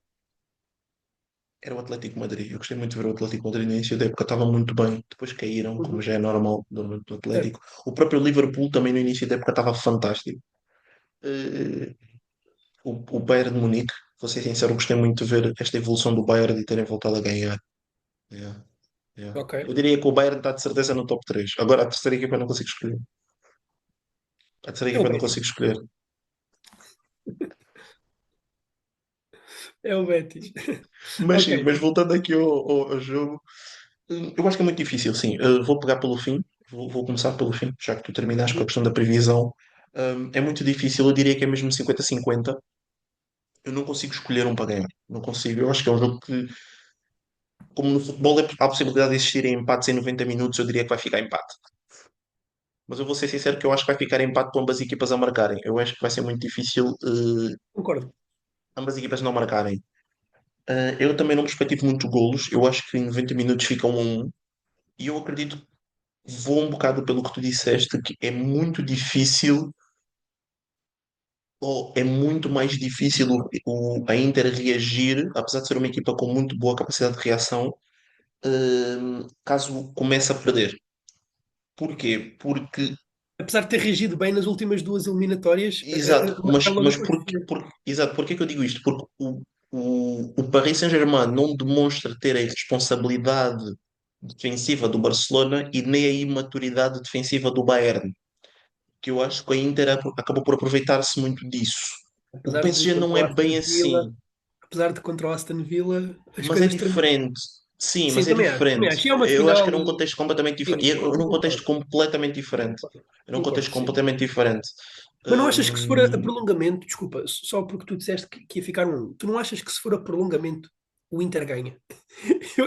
era o Atlético Madrid. Eu gostei muito de ver o Atlético Madrid no início da época, estava muito bem. Depois caíram, como Uhum, já é normal do certo. Atlético. O próprio Liverpool também no início da época estava fantástico. Eh, o Bayern de Munique, vou ser sincero, gostei muito de ver esta evolução do Bayern e terem voltado a ganhar. Yeah, yeah. Ok. Eu diria que o Bayern está de certeza no top 3. Agora a terceira equipa eu não consigo escolher. A terceira É o equipa eu não Betis. consigo escolher. É o Betis. Mas Ok. sim, mas voltando aqui ao jogo, eu acho que é muito difícil, sim. Vou pegar pelo fim, vou começar pelo fim, já que tu terminaste com a Uhum. questão da previsão. É muito difícil, eu diria que é mesmo 50-50. Eu não consigo escolher um para ganhar. Não consigo. Eu acho que é um jogo que, como no futebol, há a possibilidade de existirem empates em 90 minutos, eu diria que vai ficar empate. Mas eu vou ser sincero que eu acho que vai ficar empate com ambas equipas a marcarem. Eu acho que vai ser muito difícil Concordo. ambas equipas não marcarem. Eu também não perspectivo muito golos. Eu acho que em 90 minutos fica 1-1. E eu acredito, vou um bocado pelo que tu disseste, que é muito difícil, ou é muito mais difícil a Inter reagir, apesar de ser uma equipa com muito boa capacidade de reação, caso comece a perder. Porquê? Porque Apesar de ter reagido bem nas últimas duas eliminatórias, exato, marcar logo mas após perceber. exato, porquê que eu digo isto? Porque o Paris Saint-Germain não demonstra ter a responsabilidade defensiva do Barcelona e nem a imaturidade defensiva do Bayern, que eu acho que a Inter acabou por aproveitar-se muito disso. O Apesar de PSG não contra é o Aston bem Villa, assim, apesar de contra o Aston Villa, as mas é coisas terminam. diferente. Sim, Sim, mas é também acho. Também diferente. acho. E é uma Eu acho que final era um e contexto completamente diferente. E sim, era um contexto concordo. completamente diferente. Concordo, Era um contexto concordo, sim. completamente diferente. Mas não achas que se for a Hum, prolongamento, desculpa, só porque tu disseste que ia ficar um, tu não achas que se for a prolongamento o Inter ganha?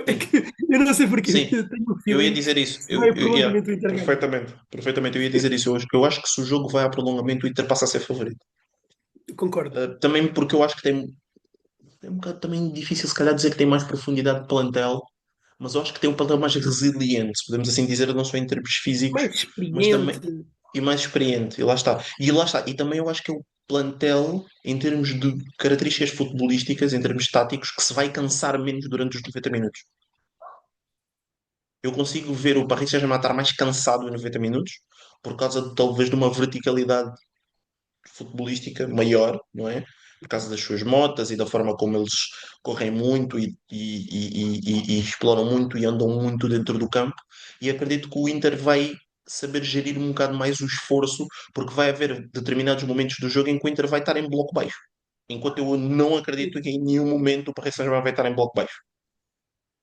É sim, que eu não sei porquê, sim. eu tenho o Eu ia feeling que dizer isso. se vai a Yeah, prolongamento o Inter ganha. perfeitamente. Perfeitamente. Eu ia dizer isso. Eu acho que se o jogo vai a prolongamento, o Inter passa a ser favorito. Concordo. Também porque eu acho que é um bocado também difícil, se calhar, dizer que tem mais profundidade de plantel, mas eu acho que tem um plantel mais resiliente, se podemos assim dizer, não só em termos físicos, Mais mas experiente. também e mais experiente. E lá está. E lá está. E também eu acho que é o plantel, em termos de características futebolísticas, em termos táticos, que se vai cansar menos durante os 90 minutos. Eu consigo ver o Paris Saint-Germain estar mais cansado em 90 minutos, por causa talvez de uma verticalidade futebolística maior, não é? Por causa das suas motas e da forma como eles correm muito e exploram muito e andam muito dentro do campo. E acredito que o Inter vai saber gerir um bocado mais o esforço, porque vai haver determinados momentos do jogo em que o Inter vai estar em bloco baixo. Enquanto eu não acredito que em nenhum momento o Paris Saint-Germain vai estar em bloco baixo.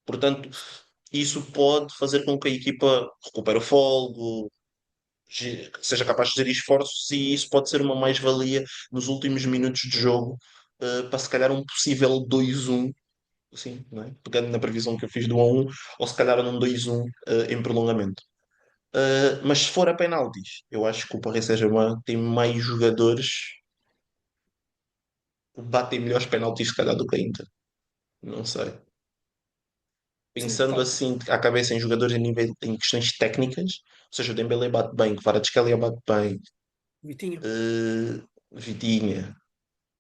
Portanto, isso pode fazer com que a equipa recupere o fôlego, seja capaz de gerir esforços e isso pode ser uma mais-valia nos últimos minutos de jogo para se calhar um possível 2-1, assim, não é? Pegando na previsão que eu fiz do 1-1, ou se calhar num 2-1 em prolongamento. Mas se for a penaltis, eu acho que o Paris Saint-Germain tem mais jogadores que batem melhores penaltis, se calhar, do que a Inter. Não sei. Sim, de Pensando facto. assim à cabeça em jogadores em nível em questões técnicas, ou seja, o Dembélé bate bem, o Kvaratskhelia bate bem, Vitinho. Vitinha, ou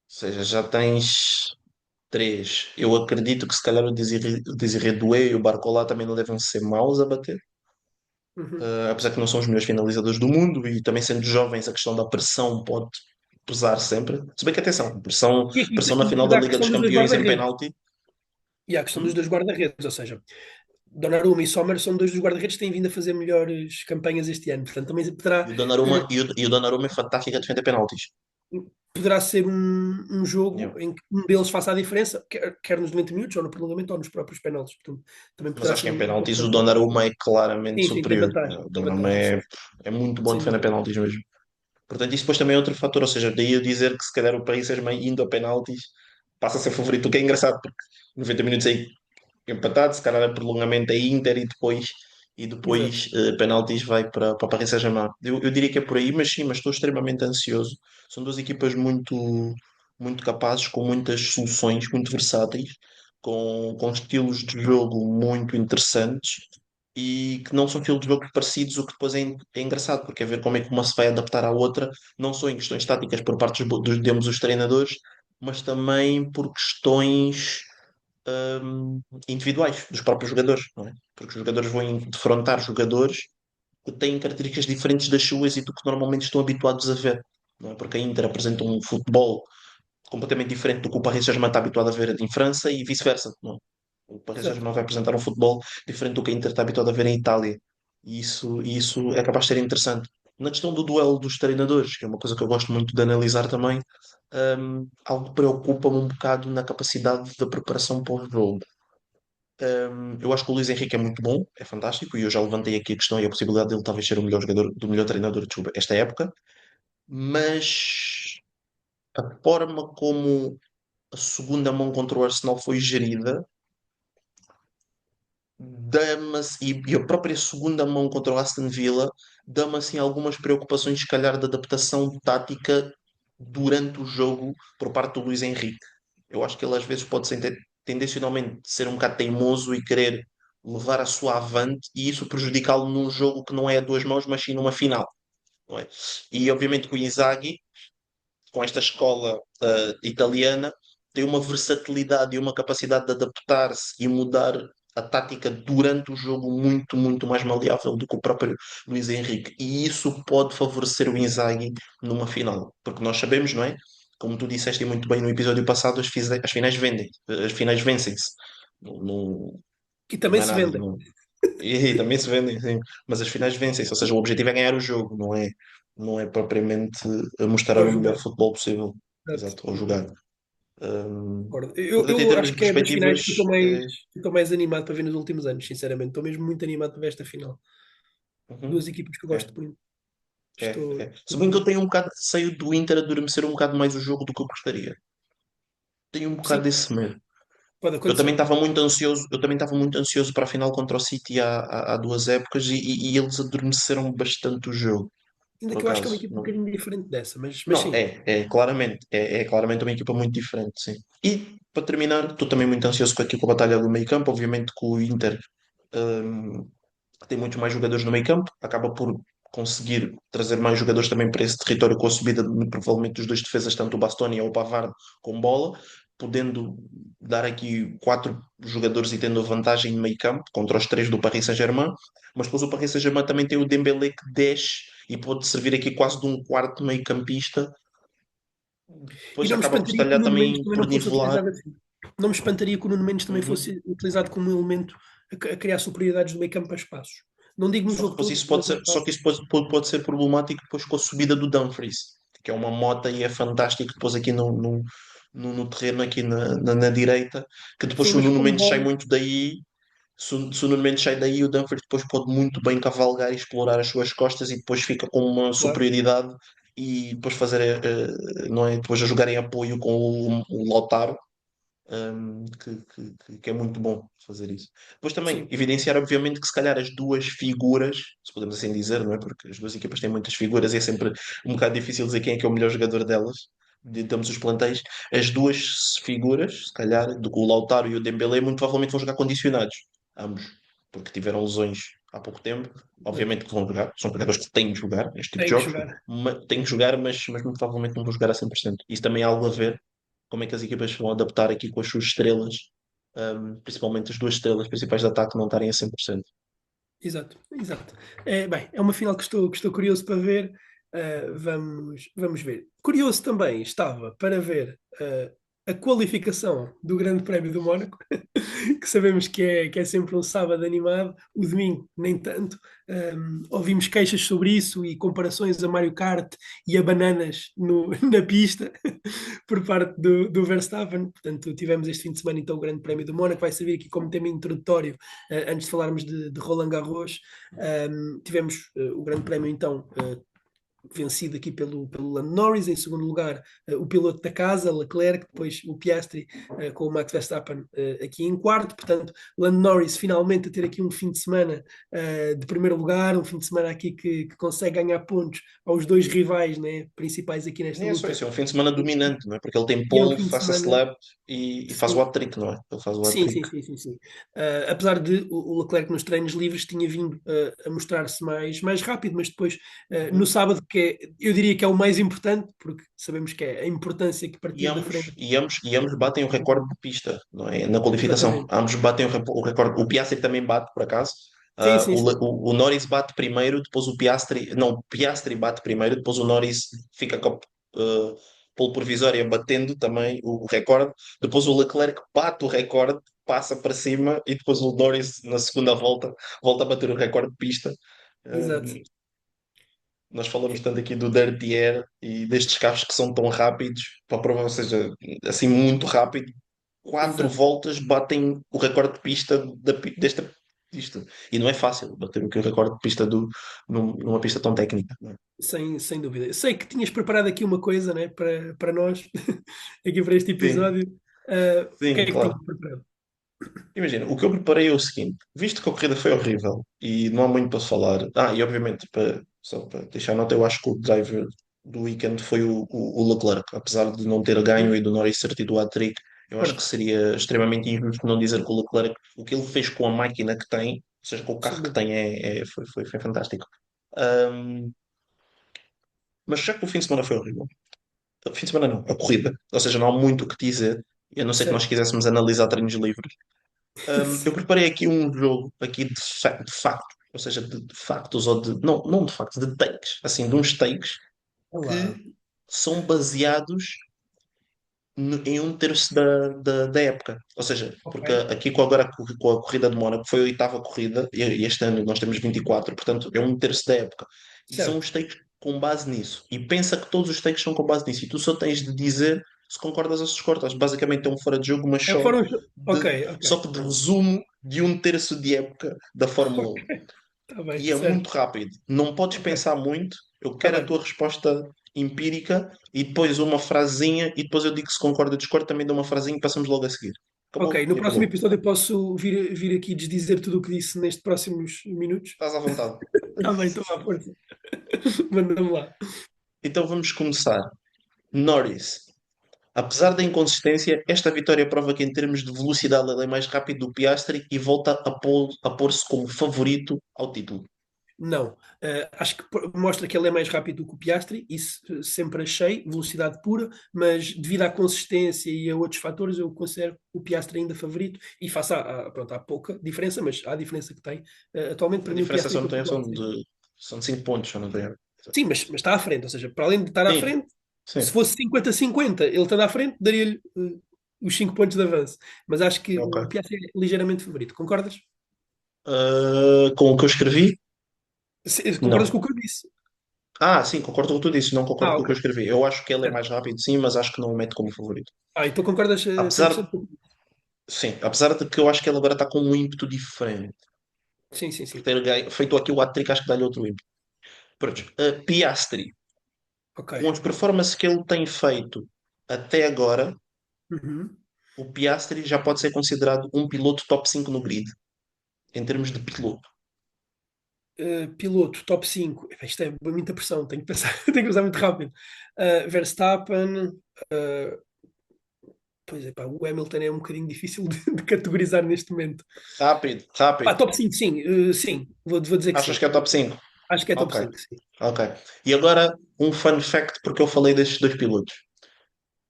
seja, já tens três. Eu acredito que se calhar o Desiré Doué e o Barcola também não devem ser maus a bater. Uhum. Apesar que não são os melhores finalizadores do mundo e também sendo jovens, a questão da pressão pode pesar sempre. Se bem que atenção, E aqui pressão na final depois da há a Liga questão dos dos dois Campeões em guarda-redes. penalti. E há a questão dos Hum? dois guarda-redes, ou seja, Donnarumma e Sommer são dois dos guarda-redes que têm vindo a fazer melhores campanhas este ano. Portanto, também E poderá, o Donnarumma, eh, e o Donnarumma é fantástico a defender penaltis. poderá ser um Yeah. jogo em que um deles faça a diferença, quer nos 90 minutos, ou no prolongamento, ou nos próprios penaltis. Portanto, também Mas poderá acho ser que em um jogo penaltis o bastante Donnarumma interessante. é claramente Sim, sim, tem superior. vantagem. O Tem Donnarumma vantagem, é, sim. é muito bom a Sem defender dúvida. penaltis mesmo. Portanto, isso depois também é outro fator, ou seja, daí eu dizer que se calhar o Paris Saint-Germain indo a penaltis passa a ser favorito, o que é engraçado, porque 90 minutos aí empatado, se calhar a prolongamento é Inter e Exato. depois penaltis vai para Paris Saint-Germain. Eu diria que é por aí, mas sim, mas estou extremamente ansioso. São duas equipas muito. muito capazes, com muitas soluções, muito versáteis, com estilos de jogo muito interessantes e que não são estilos de jogo parecidos, o que depois é engraçado, porque é ver como é que uma se vai adaptar à outra, não só em questões táticas por parte digamos, dos treinadores, mas também por questões individuais dos próprios jogadores, não é? Porque os jogadores vão defrontar jogadores que têm características diferentes das suas e do que normalmente estão habituados a ver, não é? Porque a Inter apresenta um futebol completamente diferente do que o Paris Saint-Germain está habituado a ver em França e vice-versa, não é? O Paris Exato. Saint-Germain vai apresentar um futebol diferente do que a Inter está habituado a ver em Itália. E isso é capaz de ser interessante. Na questão do duelo dos treinadores, que é uma coisa que eu gosto muito de analisar também, algo que preocupa-me um bocado na capacidade da preparação para o jogo. Eu acho que o Luís Henrique é muito bom, é fantástico, e eu já levantei aqui a questão e a possibilidade dele talvez ser o melhor jogador, do melhor treinador, desculpa, esta época, mas a forma como a segunda mão contra o Arsenal foi gerida, e a própria segunda mão contra o Aston Villa, dá-me assim algumas preocupações, se calhar, de adaptação tática durante o jogo por parte do Luís Henrique. Eu acho que ele às vezes pode ser tendencionalmente ser um bocado teimoso e querer levar a sua avante e isso prejudicá-lo num jogo que não é a duas mãos, mas sim numa final, não é? E obviamente que o Inzaghi com esta escola italiana, tem uma versatilidade e uma capacidade de adaptar-se e mudar a tática durante o jogo muito, muito mais maleável do que o próprio Luís Henrique. E isso pode favorecer o Inzaghi numa final. Porque nós sabemos, não é? Como tu disseste muito bem no episódio passado, as finais vendem, as finais vencem-se. Não, E não também é se nada. vendem. Não. E também se vendem, sim. Mas as finais vencem-se, ou seja, o objetivo é ganhar o jogo, não é propriamente mostrar Ao o melhor jogar. futebol possível. Exato. Exato, ao jogar. Hum, Concordo. Portanto, em Eu termos acho de que é das finais perspectivas, que estou mais animado para ver nos últimos anos, sinceramente. Estou mesmo muito animado para ver esta final. Duas uhum, equipas que eu é, gosto muito. é. Se Estou bem que eu curioso. tenho um bocado de receio do Inter adormecer um bocado mais o jogo do que eu gostaria. Tenho um bocado Sim, desse medo. pode Eu também acontecer. estava muito ansioso, eu também estava muito ansioso para a final contra o City há duas épocas e eles adormeceram bastante o jogo, Ainda por que eu acho que é uma acaso. equipa um bocadinho diferente dessa, mas Não, sim. é claramente uma equipa muito diferente, sim. E para terminar, estou também muito ansioso aqui com a batalha do meio campo. Obviamente que o Inter hum, tem muitos mais jogadores no meio campo, acaba por conseguir trazer mais jogadores também para esse território com a subida provavelmente dos dois defesas, tanto o Bastoni ou o Pavard com bola, podendo dar aqui quatro jogadores e tendo a vantagem no meio campo contra os três do Paris Saint-Germain, mas depois o Paris Saint-Germain também tem o Dembélé que desce e pode servir aqui quase de um quarto meio-campista, E depois não me acaba por se espantaria que o calhar Nuno Mendes também também por não fosse nivelar. utilizado assim. Não me espantaria que o Nuno Mendes também Uhum. fosse utilizado como um elemento a criar superioridades do meio campo para espaços. Não digo no Só que jogo depois todo, isso mas pode no ser, só espaço. que isso pode ser problemático depois com a subida do Dumfries, que é uma mota e é fantástico depois aqui no terreno, aqui na direita, que depois Sim, se o mas Nuno com Mendes sai bola, muito daí, se o Nuno Mendes sai daí, o Dumfries depois pode muito bem cavalgar e explorar as suas costas e depois fica com uma claro. superioridade e depois fazer, não é? Depois a jogar em apoio com o Lautaro que é muito bom fazer isso. Depois também Sim, evidenciar, obviamente, que se calhar as duas figuras, se podemos assim dizer, não é? Porque as duas equipas têm muitas figuras e é sempre um bocado difícil dizer quem é que é o melhor jogador delas. Temos os plantéis, as duas figuras, se calhar, do o Lautaro e o Dembélé, muito provavelmente vão jogar condicionados, ambos, porque tiveram lesões há pouco tempo. exato. Obviamente que vão jogar, são jogadores que têm de jogar neste tipo de Tem que jogos, jogar. têm de jogar, mas muito provavelmente não vão jogar a 100%. Isso também é algo a ver como é que as equipas vão adaptar aqui com as suas estrelas, principalmente as duas estrelas principais de ataque não estarem a 100%. Exato, exato. É, bem, é uma final que estou curioso para ver. Vamos ver. Curioso também estava para ver a qualificação do Grande Prémio do Mónaco, que sabemos que é sempre um sábado animado, o domingo nem tanto. Ouvimos queixas sobre isso e comparações a Mario Kart e a bananas na pista por parte do Verstappen. Portanto, tivemos este fim de semana então o Grande Prémio do Mónaco, vai servir aqui como tema introdutório antes de falarmos de Roland Garros. Tivemos o Grande Prémio então vencido aqui pelo Lando Norris. Em segundo lugar, o piloto da casa, Leclerc, depois o Piastri com o Max Verstappen aqui em quarto. Portanto, Lando Norris finalmente a ter aqui um fim de semana de primeiro lugar, um fim de semana aqui que consegue ganhar pontos aos dois rivais, né, principais aqui nesta Nem é só luta. isso, é um fim de semana dominante, não é? Porque ele tem E é um pole, fim de faz-se semana, slap e faz o sim, hat-trick, não é? Ele faz o sim, hat-trick. sim, sim, sim, sim. Apesar de o Leclerc nos treinos livres tinha vindo a mostrar-se mais rápido, mas depois no Uhum. sábado, eu diria que é o mais importante, porque sabemos que é a importância que E partir da ambos, frente. e ambos, e ambos batem o recorde de pista, não é? Na qualificação. Exatamente. Ambos batem o recorde. O Piastri também bate, por acaso. Sim, sim, sim. O Norris bate primeiro, depois o Piastri. Não, o Piastri bate primeiro, depois o Norris fica com a pole provisória batendo também o recorde. Depois o Leclerc bate o recorde, passa para cima e depois o Norris, na segunda volta, volta a bater o recorde de pista. Exato. Uh, Nós falamos tanto aqui do Dirty Air e destes carros que são tão rápidos, para a prova, ou seja, assim muito rápido, quatro Exato. voltas batem o recorde de pista desta pista. E não é fácil bater o recorde de pista numa pista tão técnica. Não é? Sem dúvida. Sei que tinhas preparado aqui uma coisa, né, para nós, aqui para este Sim, episódio. O que sim, é que claro. tinhas preparado? Imagina, o que eu preparei é o seguinte: visto que a corrida foi horrível e não há muito para se falar, e obviamente, só para deixar nota, eu acho que o driver do weekend foi o Leclerc, apesar de não ter ganho Sim, e do Norris ter tido o hat-trick, eu acho que concordo. seria extremamente injusto não dizer que o Leclerc, o que ele fez com a máquina que tem, ou seja, com o Sem carro que dúvida. tem, foi fantástico. Ahm, mas já que o fim de semana foi horrível, o fim de semana não, a corrida, ou seja, não há muito o que dizer, a não ser que nós Certo. quiséssemos analisar treinos livres. Eu preparei aqui um jogo aqui de facto, ou seja, de factos ou de não, não de factos, de takes, assim, de uns takes Olá. que são baseados em um terço da época. Ou seja, Ok. porque aqui com a corrida de Mónaco foi a oitava corrida e este ano nós temos 24, portanto é um terço da época. E são Certo. os takes com base nisso. E pensa que todos os takes são com base nisso. E tu só tens de dizer se concordas ou se discordas. Basicamente é um fora de jogo, mas É, só, foram. Ok, de, ok. só que de resumo de um terço de época da Fórmula 1. Ok. Está bem, E é certo. muito rápido. Não podes Ok. pensar muito. Eu Está quero a bem. tua resposta empírica e depois uma frasezinha e depois eu digo se concordo ou discordo, também dou uma frasezinha e passamos logo a seguir. Ok, Acabou no e próximo acabou. episódio eu posso vir aqui desdizer tudo o que disse nestes próximos minutos. Estás à vontade. Está bem, então à força. Manda-me lá. Então vamos começar. Norris. Apesar da inconsistência, esta vitória prova que em termos de velocidade ele é mais rápido do Piastri e volta a pôr-se como favorito ao título. Não. Acho que mostra que ele é mais rápido do que o Piastri, isso sempre achei, velocidade pura, mas devido à consistência e a outros fatores, eu considero o Piastri ainda favorito e face pronto, há pouca diferença, mas há a diferença que tem. Atualmente, A para mim, o diferença Piastri só não tem, continua a ser. são de 5 pontos, só não tem. Sim, mas está à frente, ou seja, para além de estar à Sim, frente, se sim. fosse 50-50, ele estando à frente, daria-lhe os 5 pontos de avanço. Mas acho que o Ok. Piastri é ligeiramente favorito. Concordas? Com o que eu escrevi? Concordas com Não. o que eu disse? Sim, concordo com o que tu disse, não concordo com o Ok. que eu escrevi. Eu acho que ele é Certo. mais rápido, sim, mas acho que não o mete como favorito. Então concordas 100% Apesar, com o que eu disse? sim, apesar de que eu acho que ele agora está com um ímpeto diferente. Sim, sim, Por sim. ter feito aqui o hat-trick, acho que dá-lhe outro ímpeto. Pronto. Piastri, Ok. com as performances que ele tem feito até agora, Uhum. o Piastri já pode ser considerado um piloto top 5 no grid, em termos de piloto. Piloto, top 5. Isto é muita pressão, tenho que pensar, tenho que pensar muito rápido. Verstappen, uh, pois é, pá, o Hamilton é um bocadinho difícil de categorizar neste momento. Rápido, rápido. Top 5 sim, sim, vou dizer que Achas sim. que é top 5? Acho que é top Ok, 5 sim. ok. E agora um fun fact, porque eu falei destes dois pilotos.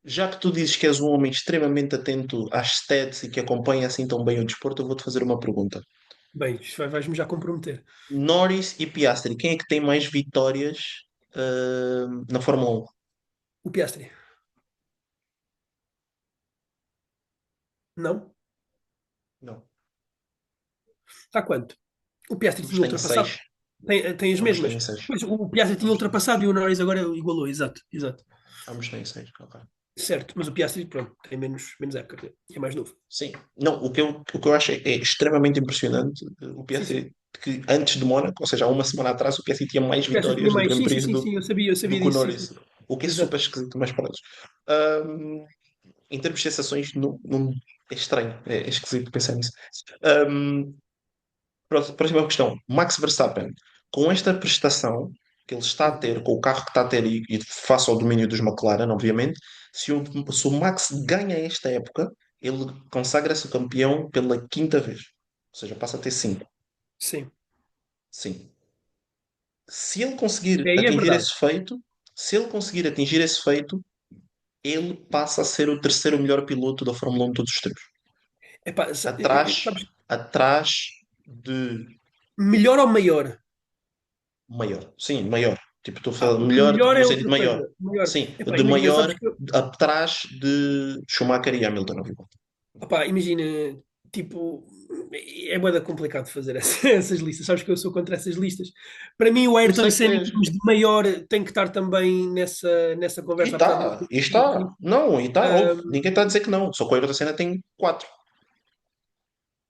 Já que tu dizes que és um homem extremamente atento às stats e que acompanha assim tão bem o desporto, eu vou-te fazer uma pergunta. Bem, isto vais-me já comprometer. Norris e Piastri, quem é que tem mais vitórias na Fórmula 1? O Piastri, não? Não. Está quanto? O Piastri Ambos tinha têm ultrapassado. 6. Tem as Ambos têm mesmas. 6. Pois, o Piastri tinha Ambos têm ultrapassado e o Norris agora igualou, exato, exato. ambos têm 6. Ok. Certo, mas o Piastri, pronto, tem menos época, e é mais novo. Sim. Não, o que eu acho é extremamente impressionante. O Sim, Piastri sim. que antes de Mónaco, ou seja, há uma semana atrás, o Piastri tinha mais Essa tinha vitórias do mais. Grande Sim, sim, Prix sim, sim, eu do sabia que o disso, sim, sim. Norris. O que é super Exato. esquisito, mas pronto. Ahm, em termos de sensações, não, é estranho, é esquisito pensar nisso. Ahm, Próxima questão. Max Verstappen, com esta prestação que ele está a Uhum. ter, com o carro que está a ter e face ao domínio dos McLaren, obviamente, se o Max ganha esta época, ele consagra-se campeão pela quinta vez. Ou seja, passa a ter cinco. Sim. Sim. Se ele conseguir Aí é atingir verdade. esse feito, se ele conseguir atingir esse feito, ele passa a ser o terceiro melhor piloto da Fórmula 1 de todos os tempos. Epá, Atrás, sabes, atrás de melhor ou maior? maior. Sim, maior. Tipo, estou a Ah, falar porque melhor melhor no é sentido de outra maior. coisa. Maior. Sim, Epá, de imagina, sabes maior que atrás de Schumacher e Hamilton, obviamente. opá, imagina, tipo, é bué da complicado fazer essas listas. Sabes que eu sou contra essas listas. Para mim, o Por isso Ayrton é que Senna, em és. termos de maior, tem que estar também nessa E conversa, apesar de não está, ser e sim, está. sim. Não, e está, óbvio. Ahm, Ninguém está a dizer que não. Só que o Ayrton Senna tem quatro.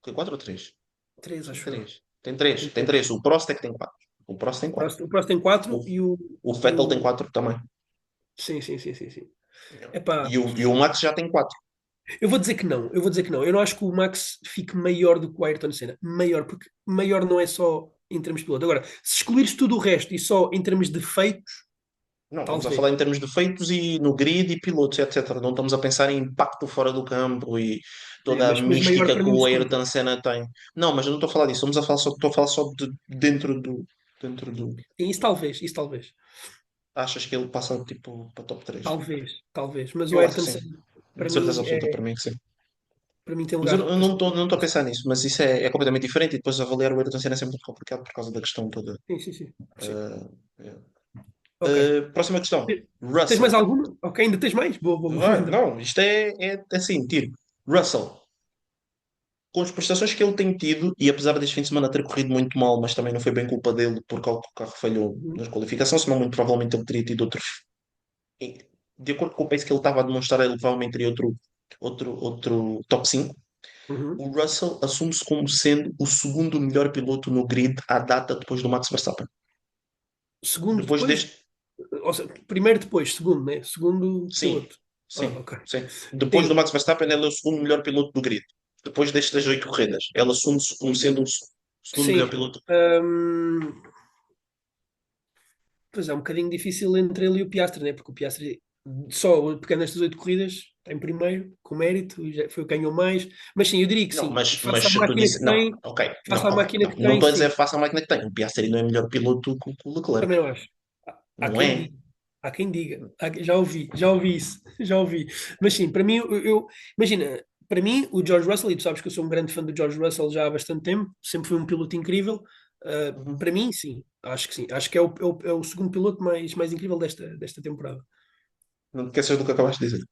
Tem quatro ou três? três, Acho que tem acho eu. três. Tem três, Tem tem três. três. O Prost é que tem quatro. O Prost tem quatro. O Prost tem O, quatro o e Vettel tem o. quatro também. Sim, sim, sim, sim, sim. Epá, E o Max já tem quatro. eu vou dizer que não. Eu vou dizer que não. Eu não acho que o Max fique maior do que o Ayrton Senna. Maior, porque maior não é só em termos de piloto. Agora, se excluires tudo o resto e só em termos de feitos, Não, estamos a talvez. falar em termos de feitos e no grid e pilotos, etc. Não estamos a pensar em impacto fora do campo e É, toda a mas maior mística para que mim o o segundo. Ayrton Senna tem. Não, mas eu não estou a falar disso. Estou a falar só de dentro do. Dentro do. E isso talvez, isso talvez. Achas que ele passa tipo para top 3? Talvez, talvez. Mas o Eu acho que Ayrton sim. Senna, De para certeza mim, absoluta, para mim que sim. para mim tem Mas eu, lugar eu a não estou a seguir. pensar nisso, mas isso é completamente diferente e depois avaliar o Ayrton Senna é sempre muito complicado por causa da questão toda. Sim, sim, sim. Sim. Ah, é. Ok. Próxima questão. Tens mais Russell. alguma? Ok, ainda tens mais? Boa, boa, boa. Vai, não, isto é assim, tiro. Russell. Com as prestações que ele tem tido, e apesar deste fim de semana ter corrido muito mal, mas também não foi bem culpa dele, porque o carro falhou Uhum, na qualificação, senão muito provavelmente ele teria tido outros. De acordo com o pace que ele estava a demonstrar, ele provavelmente teria outro top 5. uhum. O Russell assume-se como sendo o segundo melhor piloto no grid à data depois do Max Verstappen. Segundo Depois depois, deste, ou seja, primeiro depois, segundo, né? Segundo sim, piloto. Ah, sim, ok. sim. Depois do Sim, Max Verstappen, ele é o segundo melhor piloto do grid. Depois destas 8 corridas, ele assume-se como sendo o segundo melhor sim. piloto. Pois é, um bocadinho difícil entre ele e o Piastri, né? Porque o Piastri, só pegando estas 8 corridas, está em primeiro, com mérito, e foi o que ganhou mais. Mas sim, eu diria que Não, sim. mas Faça a se tu máquina que disse. Não, tem, ok, não, faça a ok. máquina Não, que não tem, estou a dizer sim. faça a máquina que tem. O Piastri não é melhor piloto que o Leclerc. Também eu acho. Há Não quem é? diga. Há quem diga. Já ouvi isso. Já ouvi. Mas sim, para mim, imagina, para mim, o George Russell, e tu sabes que eu sou um grande fã do George Russell já há bastante tempo, sempre foi um piloto incrível. Uhum. Para mim, sim, acho que sim. Acho que é o segundo piloto mais incrível desta temporada. Não te esqueças do que acabaste de dizer.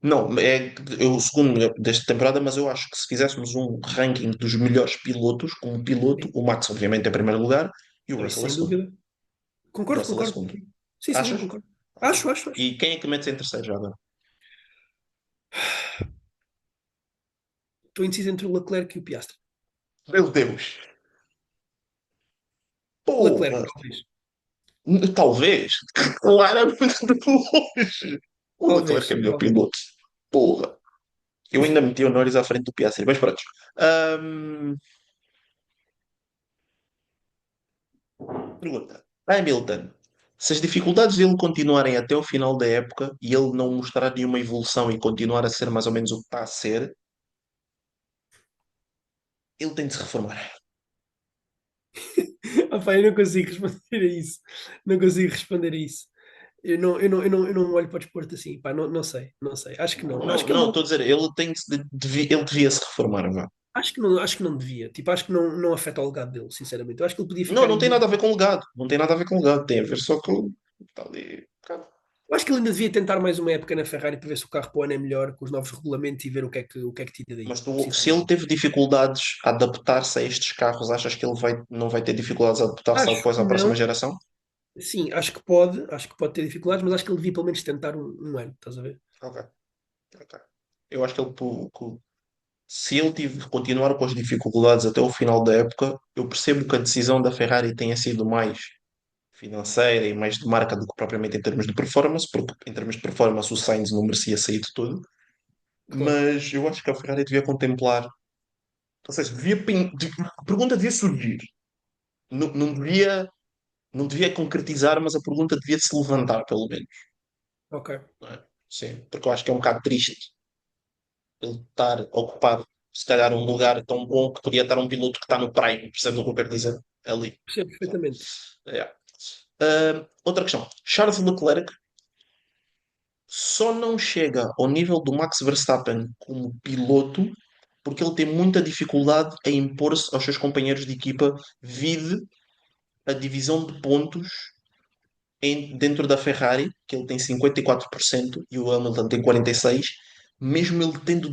Não, é o segundo melhor desta temporada, mas eu acho que se fizéssemos um ranking dos melhores pilotos, como piloto, Sim, o Max, obviamente, é em primeiro lugar e o não, isso Russell é sem segundo. dúvida. O Concordo, Russell é concordo. segundo. Sim, sim, Achas? concordo. Ok. Acho. E quem é que metes em terceiro já agora? Estou indeciso entre o Leclerc e o Piastri. Meu Deus! Leclerc, Porra! talvez. Talvez! Claramente de longe! O Leclerc é Talvez, melhor talvez. piloto. Porra! Eu ainda meti o Norris à frente do Piastri, mas pronto. Ahm, Pergunta. Hamilton. Se as dificuldades dele continuarem até o final da época e ele não mostrar nenhuma evolução e continuar a ser mais ou menos o que está a ser, ele tem de se reformar. Opá, eu não consigo responder a isso. Não consigo responder a isso. Eu não olho para o desporto assim. Pá, não, não sei, não sei. Acho que não. Acho Não, que ele não, não. estou a dizer, ele devia se reformar, vá. Acho que não devia. Tipo, acho que não afeta o legado dele, sinceramente. Eu acho que ele podia Não, ficar não ainda. tem nada a ver com o legado. Não tem nada a ver com o legado. Tem a ver só com. Está ali. Eu acho que ele ainda devia tentar mais uma época na Ferrari para ver se o carro para o ano é melhor com os novos regulamentos e ver o que é que tira daí, Mas se ele sinceramente. teve dificuldades a adaptar-se a estes carros, achas que ele não vai ter dificuldades a adaptar-se Acho depois que à próxima não. geração? Sim, acho que pode ter dificuldades, mas acho que ele devia pelo menos tentar um ano, estás a ver? Ok, ok. Eu acho que ele se ele continuar com as dificuldades até o final da época, eu percebo que a decisão da Ferrari tenha sido mais financeira e mais de marca do que propriamente em termos de performance, porque em termos de performance o Sainz não merecia sair de todo, Claro. mas eu acho que a Ferrari devia contemplar, ou seja, a pergunta devia surgir, não devia concretizar, mas a pergunta devia se levantar, pelo menos. Ok. Não é? Sim, porque eu acho que é um bocado triste ele estar ocupado, se calhar, um lugar tão bom que podia estar um piloto que está no prime, percebe o que eu quero dizer? Ali. Percebo perfeitamente. É. Outra questão. Charles Leclerc só não chega ao nível do Max Verstappen como piloto porque ele tem muita dificuldade em impor-se aos seus companheiros de equipa, vide a divisão de pontos dentro da Ferrari, que ele tem 54% e o Hamilton tem 46%, mesmo ele tendo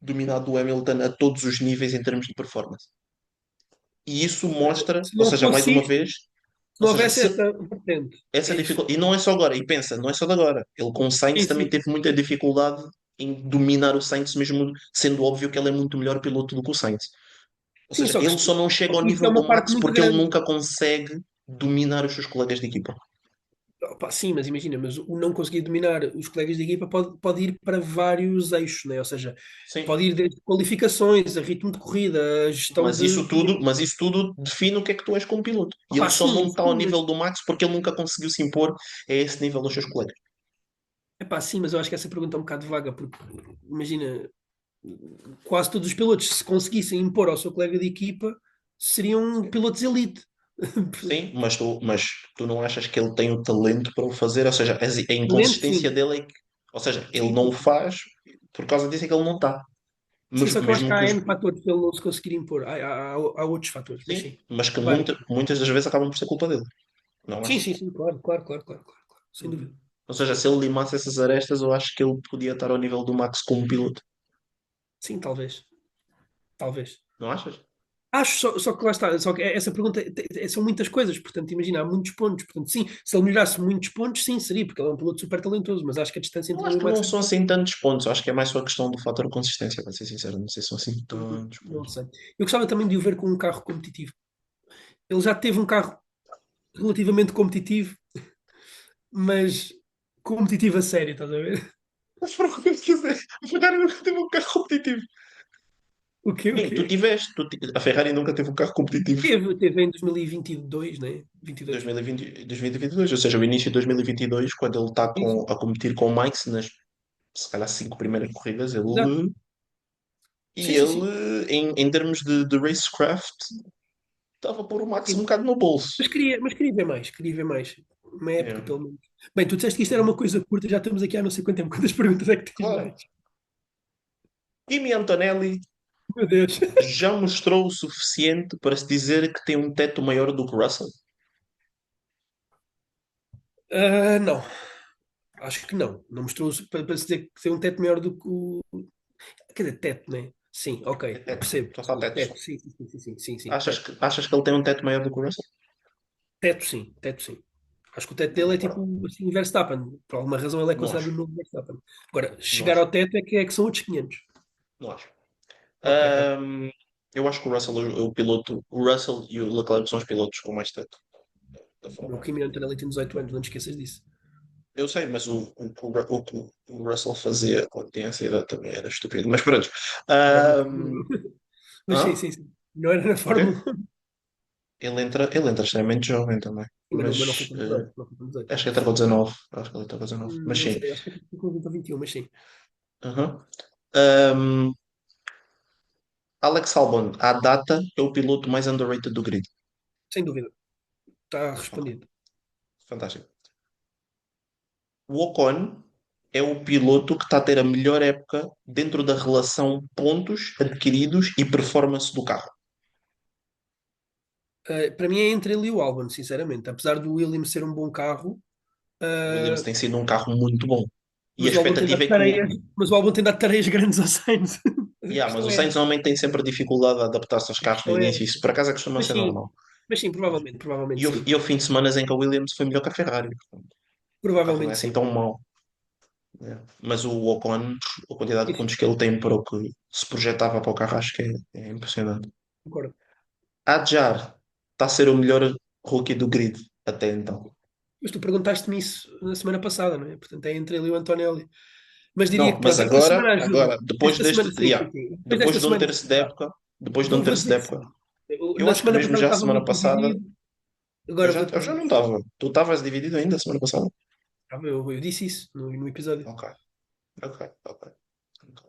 dominado o Hamilton a todos os níveis em termos de performance. E isso mostra, Se ou não seja, mais fosse uma isto, vez, se ou não seja, houvesse se esta vertente, essa é isso. dificuldade, e não é só agora, e pensa, não é só de agora, ele com o Sainz Sim, também sim. teve muita dificuldade em dominar o Sainz, mesmo sendo óbvio que ele é muito melhor piloto do que o Sainz. Ou Sim, seja, ele só não chega só ao que isso é nível do uma parte Max muito porque ele grande. nunca consegue dominar os seus colegas de equipa. Opa, sim, mas imagina, mas o não conseguir dominar os colegas de equipa pode ir para vários eixos, né? Ou seja, Sim, pode ir desde qualificações, a ritmo de corrida, a gestão de. mas isso tudo define o que é que tu és como piloto. E ele Opa, só não sim, está ao sim, nível mas, do Max porque ele nunca conseguiu se impor a esse nível dos seus colegas. epá, sim, mas eu acho que essa pergunta é um bocado vaga, porque imagina, quase todos os pilotos, se conseguissem impor ao seu colega de equipa, seriam Sim, pilotos elite. sim, mas tu não achas que ele tem o talento para o fazer? Ou seja, a Talento, inconsistência sim. dele é que, ou seja, ele Sim, não o sim. faz, por causa disso é que ele não está. Sim, Mas só que eu acho que mesmo que há os, N fatores para ele não se conseguir impor. Há outros fatores, mas sim, sim. mas que Vários. muitas das vezes acabam por ser culpa dele, não Sim, achas? sim, sim, claro, claro, claro, claro, claro, claro. Sem Uhum. dúvida. Ou Sem seja, se dúvida. ele limasse essas arestas, eu acho que ele podia estar ao nível do Max como piloto, Sim, talvez. Talvez. não achas? Acho, só que lá está, só que essa pergunta são muitas coisas, portanto, imagina, há muitos pontos. Portanto, sim, se ele melhorasse muitos pontos, sim, seria, porque ele é um piloto super talentoso, mas acho que a distância Eu entre acho ele e o que Max não é são assim tantos pontos. Acho que é mais só a questão do fator consistência, para ser sincero. Não sei se são assim tantos não pontos. sei. Eu gostava também de o ver com um carro competitivo. Ele já teve um carro relativamente competitivo, mas competitivo a sério, estás a ver? Mas por que eu quiser? A Ferrari nunca teve um carro competitivo. O quê? O Sim, tu quê? tiveste. A Ferrari nunca teve um carro competitivo Teve em 2022, né? em 22. 2020, 2022. Ou seja, o início de 2022, quando ele está Sim, sim. a competir com o Max nas, se calhar, cinco primeiras corridas, Exato. e Sim, sim, sim. ele em termos de racecraft, estava a pôr o Max um Sim. bocado no bolso. Mas queria ver mais, queria ver mais. Uma época, É. pelo menos. Bem, tu disseste que isto era uma coisa curta, já estamos aqui há não sei quanto tempo. Quantas perguntas é que tens mais? Claro. Kimi Antonelli Meu Deus. já mostrou o suficiente para se dizer que tem um teto maior do que Russell? Não, acho que não. Não mostrou para se dizer que tem um teto maior do que o. Quer dizer, teto, né? Sim, É ok. teto. Percebo, Estou a falar percebo. tetos. Teto, sim, sim, sim, sim, sim, sim, Achas teto. que, achas que ele tem um teto maior do que o Russell? Teto, sim, teto, sim. Acho que o teto Não dele é concordo. tipo assim, o Verstappen. Por alguma razão ele é Não considerado acho. o novo Verstappen. Agora, Não chegar acho. ao teto é que são outros 500. Não acho. Ok, ok. Ahm, eu acho que o Russell é o piloto. O Russell e o Leclerc são os pilotos com mais teto da O Fórmula 1. Kimi Antonelli tem 18 anos, não te esqueças disso. Eu sei, mas o que o Russell fazia quando tinha essa idade também era estúpido. Mas pronto. Não era na Ahm, Fórmula 1. Mas sim, hã? sim, sim. Não era na O quê? Fórmula 1. Ele entra extremamente jovem também. Mas não foi Mas com 18. Não foi com 18. acho que ele entra com 19. Acho que ele entra com 19. Mas Não sim. sei, acho que foi com 20 ou 21, mas sim. Aham. Ahm, Alex Albon, à data, é o piloto mais underrated do grid. Sem dúvida. Está Ok, respondido. fantástico. O Ocon é o piloto que está a ter a melhor época dentro da relação pontos adquiridos e performance do carro. Para mim é entre ele e o Albon, sinceramente. Apesar do Williams ser um bom carro, O Williams uh, tem sido um carro muito bom. E a mas o Albon tem expectativa dado é que o. tareias, mas o Albon tem dado tareias grandes ao Sainz. A Yeah, mas questão o é Sainz normalmente tem sempre dificuldade a adaptar-se aos a carros no questão é início. essa. Isso por acaso costuma Mas ser sim, normal. mas sim, E provavelmente houve, sim. e houve fim de semana em que a Williams foi melhor que a Ferrari. Portanto, o carro não é Provavelmente assim sim. tão mau. É. Mas o Ocon, a quantidade de pontos que ele tem para o que se projetava para o carro, acho que é impressionante. Concordo. Adjar está a ser o melhor rookie do grid até então. Mas tu perguntaste-me isso na semana passada, não é? Portanto, é entre ele e o Antonelli. Mas diria Não, que, mas pronto, esta agora, semana agora, ajuda. depois Esta deste, semana, sim, yeah, sim, sim. Depois depois desta de um semana, terço de época, depois de um vou terço de dizer que sim. época, Eu, eu na acho que semana mesmo passada já a estava semana muito passada, dividido, agora vou-te eu já dizer não que sim. estava. Tu estavas dividido ainda a semana passada? Eu disse isso no episódio. Ok, ok, ok. Ok.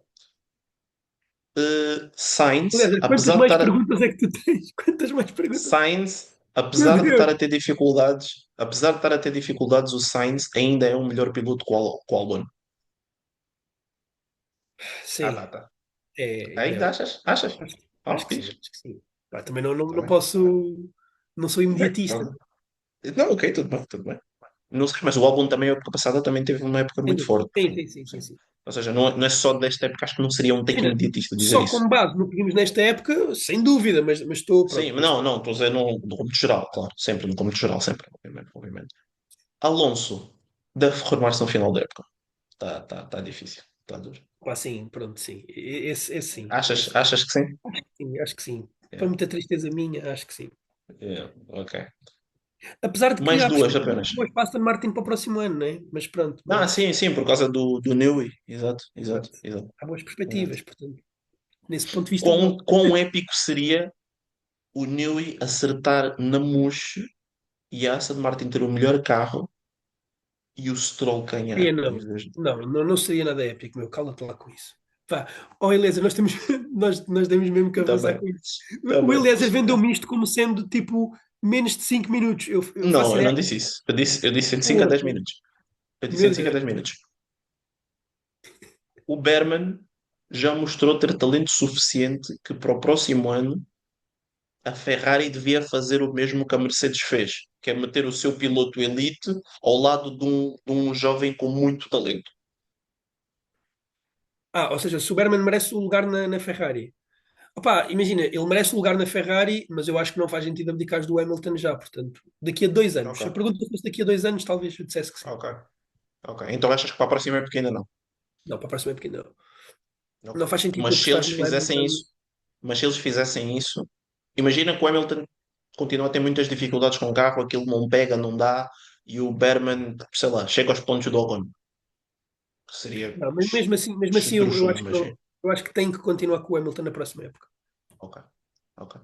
Sainz, Aliás, quantas apesar de mais estar a, perguntas é que tu tens? Quantas mais perguntas? Sainz, Meu apesar de estar Deus! a ter dificuldades, o Sainz ainda é um melhor piloto que o Albon. Ah, Sim, tá, tá. ainda é. Ainda achas? Achas? Acho, Oh, acho que fixe. sim, acho que sim. Pá, também não Tá bem. posso, não sou Tudo bem. imediatista. Não, não, ok, tudo bem, tudo bem. Não sei, mas o álbum também, a época passada, também teve uma época muito Sim, forte. sim, sim, sim, sim, Sim. sim. Ou seja, não é só desta época, acho que não seria um take Imagina, imediatista dizer só isso. com base no que vimos nesta época, sem dúvida, mas estou, Sim, pronto, mas mas não, estou a dizer no cômputo geral, claro, sempre no cômputo geral, sempre, obviamente, obviamente. Alonso deve reformar-se no final da época. Tá difícil, está duro. pá, sim, pronto, sim. Esse sim, Achas, achas que sim? sim, acho que sim. Para Yeah, muita tristeza minha, acho que sim. yeah, ok. Apesar de que Mais há duas perspectivas apenas. boas para a Aston Martin para o próximo ano, né? Mas pronto, Ah, mas sim, sim, por causa do Newey. Exato, exato, exato. exato, Há boas exato. perspectivas, portanto, nesse ponto de vista, Quão, bom. quão épico seria o Newey acertar na mousse e a Aston Martin ter o melhor carro e o Stroll ganhar? E Em não, vez de... não seria nada épico, meu. Cala-te lá com isso. Pá, oh Eliezer, nós temos, nós temos mesmo que Tá avançar bem, com isso. tá O bem. Eliezer vendeu-me isto como sendo tipo menos de 5 minutos. Eu Não, faço eu não ideia. disse isso. Eu disse 105 a Pô, 10 minutos. Eu disse meu 105 a Deus. 10 minutos. O Berman já mostrou ter talento suficiente que para o próximo ano a Ferrari devia fazer o mesmo que a Mercedes fez, que é meter o seu piloto elite ao lado de um jovem com muito talento. Ou seja, se o Berman merece o lugar na Ferrari. Opá, imagina, ele merece o lugar na Ferrari, mas eu acho que não faz sentido abdicar do Hamilton já, portanto, daqui a 2 anos. Se a Ok, pergunta fosse daqui a 2 anos, talvez eu dissesse que sim. ok, ok. Então achas que para a próxima época ainda não? Não, para a próxima época não. Ok. Não faz sentido tu Mas se apostar eles no fizessem Hamilton. isso, mas se eles fizessem isso, imagina que o Hamilton continua a ter muitas dificuldades com o carro, aquilo não pega, não dá, e o Berman, sei lá, chega aos pontos do Ocon, que seria Não, mas mesmo assim eu esdrúxulo, acho que imagina. não, eu acho que tem que continuar com o Hamilton na próxima época. Ok, ok.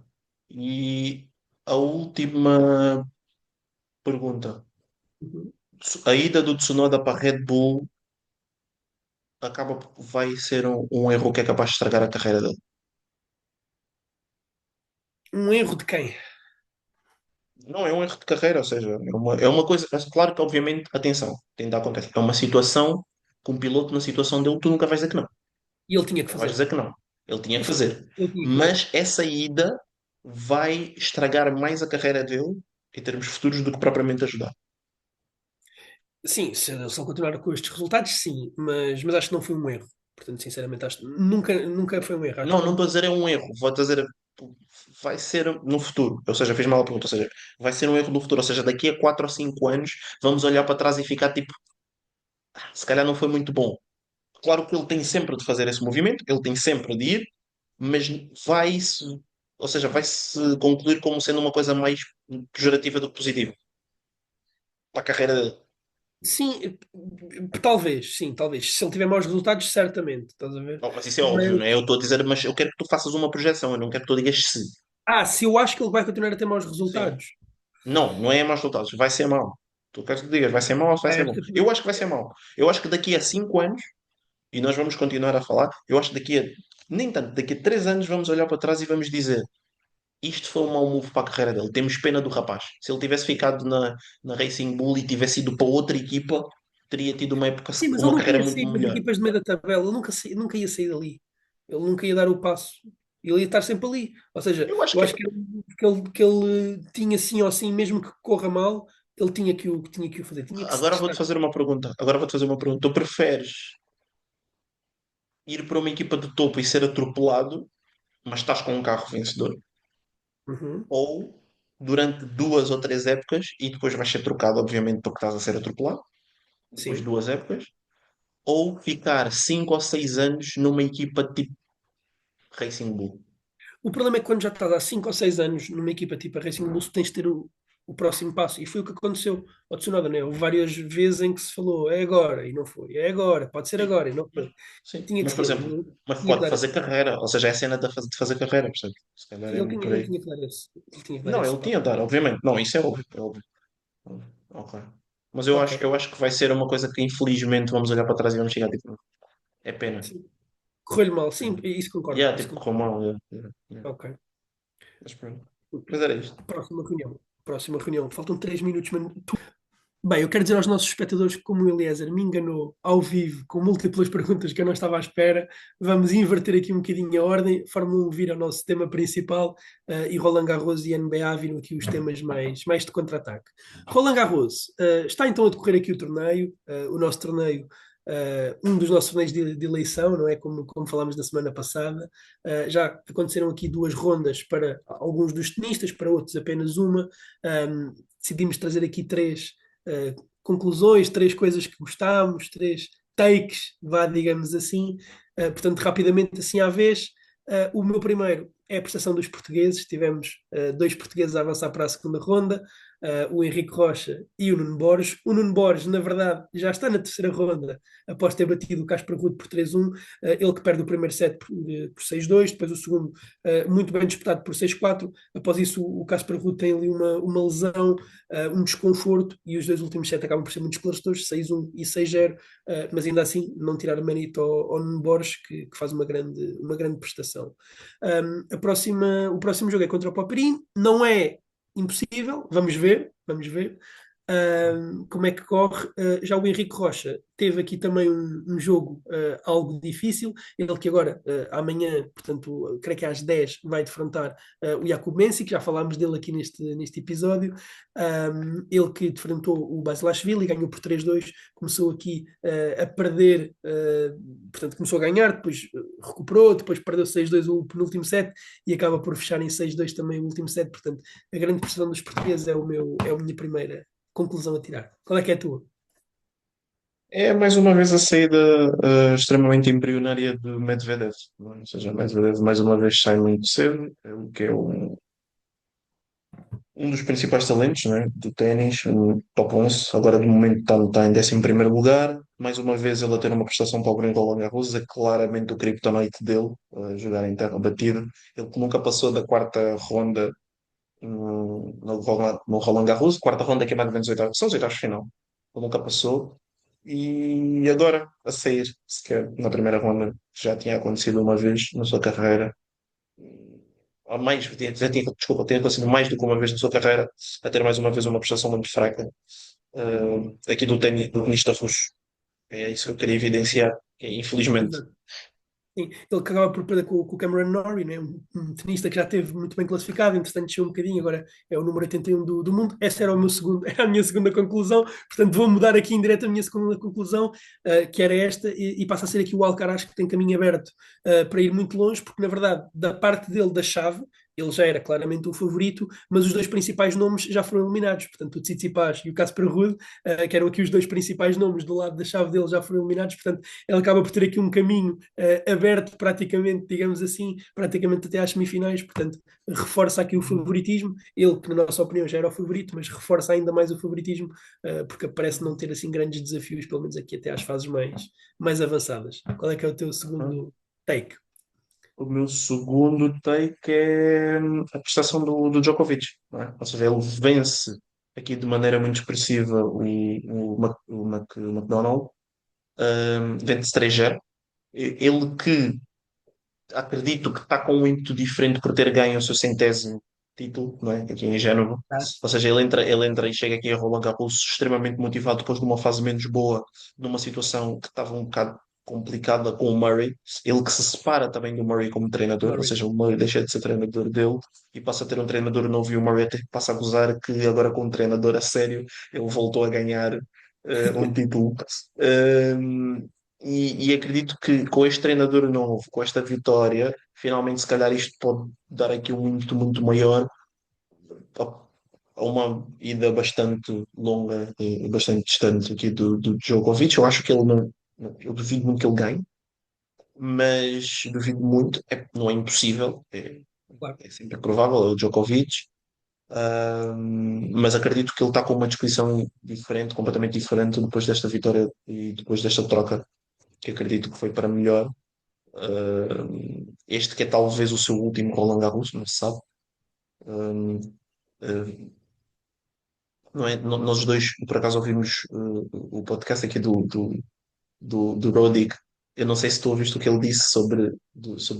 E a última pergunta. Uhum. A ida do Tsunoda para a Red Bull vai ser um erro que é capaz de estragar a carreira dele. Um erro de quem? Não é um erro de carreira, ou seja, é uma coisa. Claro que, obviamente, atenção, tem de acontecer. É uma situação, com um piloto na situação dele, tu nunca vais dizer que não. E ele tinha que Não vais fazer. dizer que não. Ele tinha que Isso, fazer. ele tinha que fazer. Mas essa ida vai estragar mais a carreira dele, em termos futuros, do que propriamente ajudar. Sim, se ele continuar com estes resultados, sim, mas acho que não foi um erro. Portanto, sinceramente, acho que nunca foi um erro. Acho Não, que não estou a dizer é um erro. Vou dizer vai ser no futuro. Ou seja, fiz mal a pergunta. Ou seja, vai ser um erro no futuro. Ou seja, daqui a 4 ou 5 anos vamos olhar para trás e ficar tipo, se calhar não foi muito bom. Claro que ele tem sempre de fazer esse movimento, ele tem sempre de ir, mas vai-se, ou seja, vai-se concluir como sendo uma coisa mais pejorativa do que positiva para a carreira dele. sim, talvez, sim, talvez. Se ele tiver maus resultados, certamente, estás a ver? Não, mas isso é óbvio, não é? Mas, Eu estou a dizer, mas eu quero que tu faças uma projeção, eu não quero que tu digas se. se eu acho que ele vai continuar a ter maus Sim. resultados. Não, não é maus resultados, vai ser mau. Tu queres que tu digas, vai ser mau ou vai É ser bom? esta Eu pergunta. acho que vai ser mau. Eu acho que daqui a 5 anos, e nós vamos continuar a falar, eu acho que nem tanto, daqui a 3 anos vamos olhar para trás e vamos dizer isto foi um mau move para a carreira dele. Temos pena do rapaz. Se ele tivesse ficado na Racing Bull e tivesse ido para outra equipa, teria tido uma época, Sim, mas ele uma nunca carreira ia muito sair das melhor. equipas de meio da tabela, ele nunca ia sair dali. Ele nunca ia dar o passo. Ele ia estar sempre ali. Ou seja, Eu acho eu que acho que ele tinha sim ou sim, mesmo que corra mal, ele tinha que o fazer, tinha que se agora vou-te testar. fazer uma pergunta. Agora vou-te fazer uma pergunta. Tu preferes ir para uma equipa de topo e ser atropelado, mas estás com um carro vencedor? Uhum. Ou durante 2 ou 3 épocas e depois vais ser trocado, obviamente, porque estás a ser atropelado, depois de Sim. 2 épocas, ou ficar 5 ou 6 anos numa equipa tipo Racing Bull. O problema é que quando já estás há 5 ou 6 anos numa equipa tipo a Racing Bulls, tens de ter o próximo passo. E foi o que aconteceu ao Tsunoda, né? Houve várias vezes em que se falou é agora e não foi, é agora, pode ser Sim, agora e não mas, foi. sim. Tinha que Mas, por ser, exemplo, mas tinha que pode dar fazer esse. carreira, ou seja, é a cena de fazer carreira, percebe? Se calhar Sim, é por ele aí. tinha que dar esse, ele tinha que dar Não, esse ele tinha passo. de dar, obviamente. Não, isso é óbvio, é óbvio. Ok. Mas Ok, eu acho que vai ser uma coisa que infelizmente vamos olhar para trás e vamos chegar tipo, é pena. sim. Correu-lhe mal, sim, Pena. isso concordo, Yeah, isso tipo, correu concordo. mal. Yeah, yeah, yeah. Ok. Mas pronto. Mas era isto. Próxima reunião. Próxima reunião. Faltam 3 minutos, mano. Bem, eu quero dizer aos nossos espectadores que, como o Eliezer me enganou ao vivo com múltiplas perguntas que eu não estava à espera, vamos inverter aqui um bocadinho a ordem. Fórmula 1 vira o nosso tema principal e Roland Garros e NBA viram aqui os temas mais de contra-ataque. Roland Garros, está então a decorrer aqui o torneio, o nosso torneio. Um dos nossos torneios de eleição, não é? Como falámos na semana passada, já aconteceram aqui duas rondas para alguns dos tenistas, para outros apenas uma. Decidimos trazer aqui três conclusões, três coisas que gostámos, três takes, vá, digamos assim. Portanto, rapidamente, assim à vez, o meu primeiro é a prestação dos portugueses. Tivemos dois portugueses a avançar para a segunda ronda, o Henrique Rocha e o Nuno Borges. O Nuno Borges, na verdade, já está na terceira ronda, após ter batido o Casper Ruud por 3-1. Ele que perde o primeiro set por 6-2, depois o segundo muito bem disputado por 6-4. Após isso, o Casper Ruud tem ali uma lesão, um desconforto, e os dois últimos sets acabam por ser muito esclarecedores, 6-1 e 6-0, mas ainda assim não tirar mérito ao Nuno Borges, que faz uma grande prestação. O próximo jogo é contra o Popperin, não é impossível, vamos ver, vamos ver. Como é que corre? Já o Henrique Rocha teve aqui também um jogo algo difícil. Ele que agora, amanhã, portanto, creio que às 10, vai defrontar o Jakub Mensi, que já falámos dele aqui neste episódio. Ele que defrontou o Basilashvili, ganhou por 3-2, começou aqui a perder, portanto, começou a ganhar, depois recuperou, depois perdeu 6-2 o penúltimo set e acaba por fechar em 6-2 também o último set. Portanto, a grande prestação dos portugueses é a minha primeira conclusão a tirar. Qual é que é a tua? É mais uma vez a saída extremamente embrionária de Medvedev, não é? Ou seja, Medvedev mais uma vez sai muito cedo, o que é um dos principais talentos, né, do ténis, um top 11. Agora de momento está em 11º lugar. Mais uma vez ele a ter uma prestação para o Grande Roland Garros, é claramente o kryptonite dele, a jogar em terra batida. Ele que nunca passou da quarta ronda no Roland Garros, quarta ronda que é mais ou menos oitavos, são os oitavos de final. Ele nunca passou. E agora, a sair, sequer na primeira ronda, já tinha acontecido uma vez na sua carreira, mais, desculpa, tinha acontecido mais do que uma vez na sua carreira, a ter mais uma vez uma prestação muito fraca aqui do tenista russo. É isso que eu queria evidenciar, infelizmente. Exato. Sim, ele que acaba por perder com o Cameron Norrie, né? Um tenista que já teve muito bem classificado, entretanto desceu um bocadinho, agora é o número 81 do mundo. Essa era, o meu segundo, era a minha segunda conclusão, portanto vou mudar aqui em direto a minha segunda conclusão, que era esta, e passa a ser aqui o Alcaraz que tem caminho aberto para ir muito longe, porque na verdade, da parte dele da chave, ele já era claramente o favorito, mas os dois principais nomes já foram eliminados, portanto o Tsitsipas e o Casper Ruud, que eram aqui os dois principais nomes do lado da chave dele, já foram eliminados, portanto ele acaba por ter aqui um caminho aberto praticamente, digamos assim, praticamente até às semifinais, portanto reforça aqui o favoritismo, ele que na nossa opinião já era o favorito, mas reforça ainda mais o favoritismo, porque parece não ter assim grandes desafios, pelo menos aqui até às fases mais avançadas. Qual é que é o teu segundo take? O meu segundo take é a prestação do Djokovic, não é? Ou seja, ele vence aqui de maneira muito expressiva o McDonald, vence 3-0. Ele que acredito que está com um ímpeto diferente por ter ganho o seu centésimo título, não é? Aqui em Génova. Ah, Ou seja, ele entra e chega aqui a Roland Garros extremamente motivado depois de uma fase menos boa, numa situação que estava um bocado complicada com o Murray. Ele que se separa também do Murray como treinador, ou Murray. seja, o Murray deixa de ser treinador dele e passa a ter um treinador novo e o Murray até passa a gozar que agora com um treinador a sério ele voltou a ganhar um título. E acredito que com este treinador novo, com esta vitória, finalmente, se calhar, isto pode dar aqui um muito, muito maior a a uma ida bastante longa e bastante distante aqui do Djokovic. Eu acho que ele Eu duvido muito que ele ganhe, mas duvido muito, não é impossível, Claro. é sempre provável, é o Djokovic. Mas acredito que ele está com uma disposição diferente, completamente diferente depois desta vitória e depois desta troca, que acredito que foi para melhor. Este que é talvez o seu último Roland Garros, não se sabe. Um, uh, não é? Nós dois, por acaso, ouvimos o podcast aqui do Roddick. Eu não sei se tu ouviste o que ele disse sobre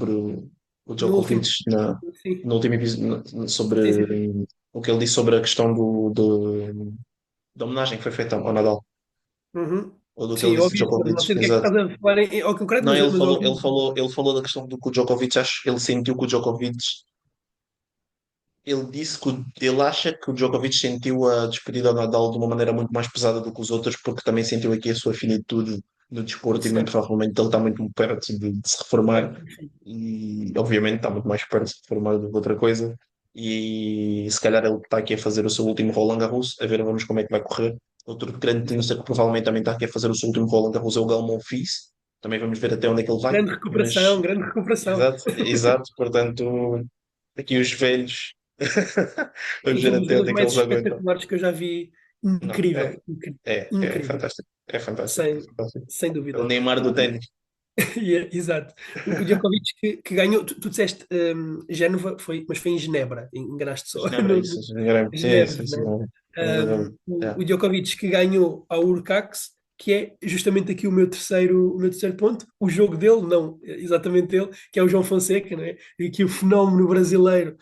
o No Djokovic último. na, Sim, no último episódio, sim, sim. sobre o que ele disse sobre a questão da homenagem que foi feita ao Nadal, Uhum. ou do que Sim, ele eu disse de ouvi isso, mas Djokovic, não sei do que é que exato. estás a falar ao concreto, Não, mas ouvi. ele falou da questão do que o Djokovic, acho, ele sentiu que o Djokovic, ele disse que ele acha que o Djokovic sentiu a despedida ao Nadal de uma maneira muito mais pesada do que os outros, porque também sentiu aqui a sua finitude no desporto e muito Certo, provavelmente ele está muito perto de se reformar certo. e obviamente está muito mais perto de se reformar do que outra coisa e se calhar ele está aqui a fazer o seu último Roland Garros, a ver vamos como é que vai correr. Outro grande tenista que provavelmente também está aqui a fazer o seu último Roland Garros é o Gal Monfils, também vamos ver até onde é que ele vai, Grande recuperação, mas grande recuperação. exato, exato, portanto aqui os velhos vamos Foi ver um dos até jogadores onde é que mais eles aguentam. espetaculares que eu já vi. Não, Incrível, incrível, é incrível. fantástico. É fantástico. É Sem, fantástico. sem É o dúvida. Neymar do ténis. Exato. O Djokovic que ganhou, tu disseste Génova, mas foi em Genebra, enganaste só. Genebra, isso. Genebra. É Genebra, isso. Isso, né? não. O Djokovic que ganhou ao Urcax, que é justamente aqui o meu terceiro ponto, o jogo dele, não exatamente ele, que é o João Fonseca, né? E que o fenómeno brasileiro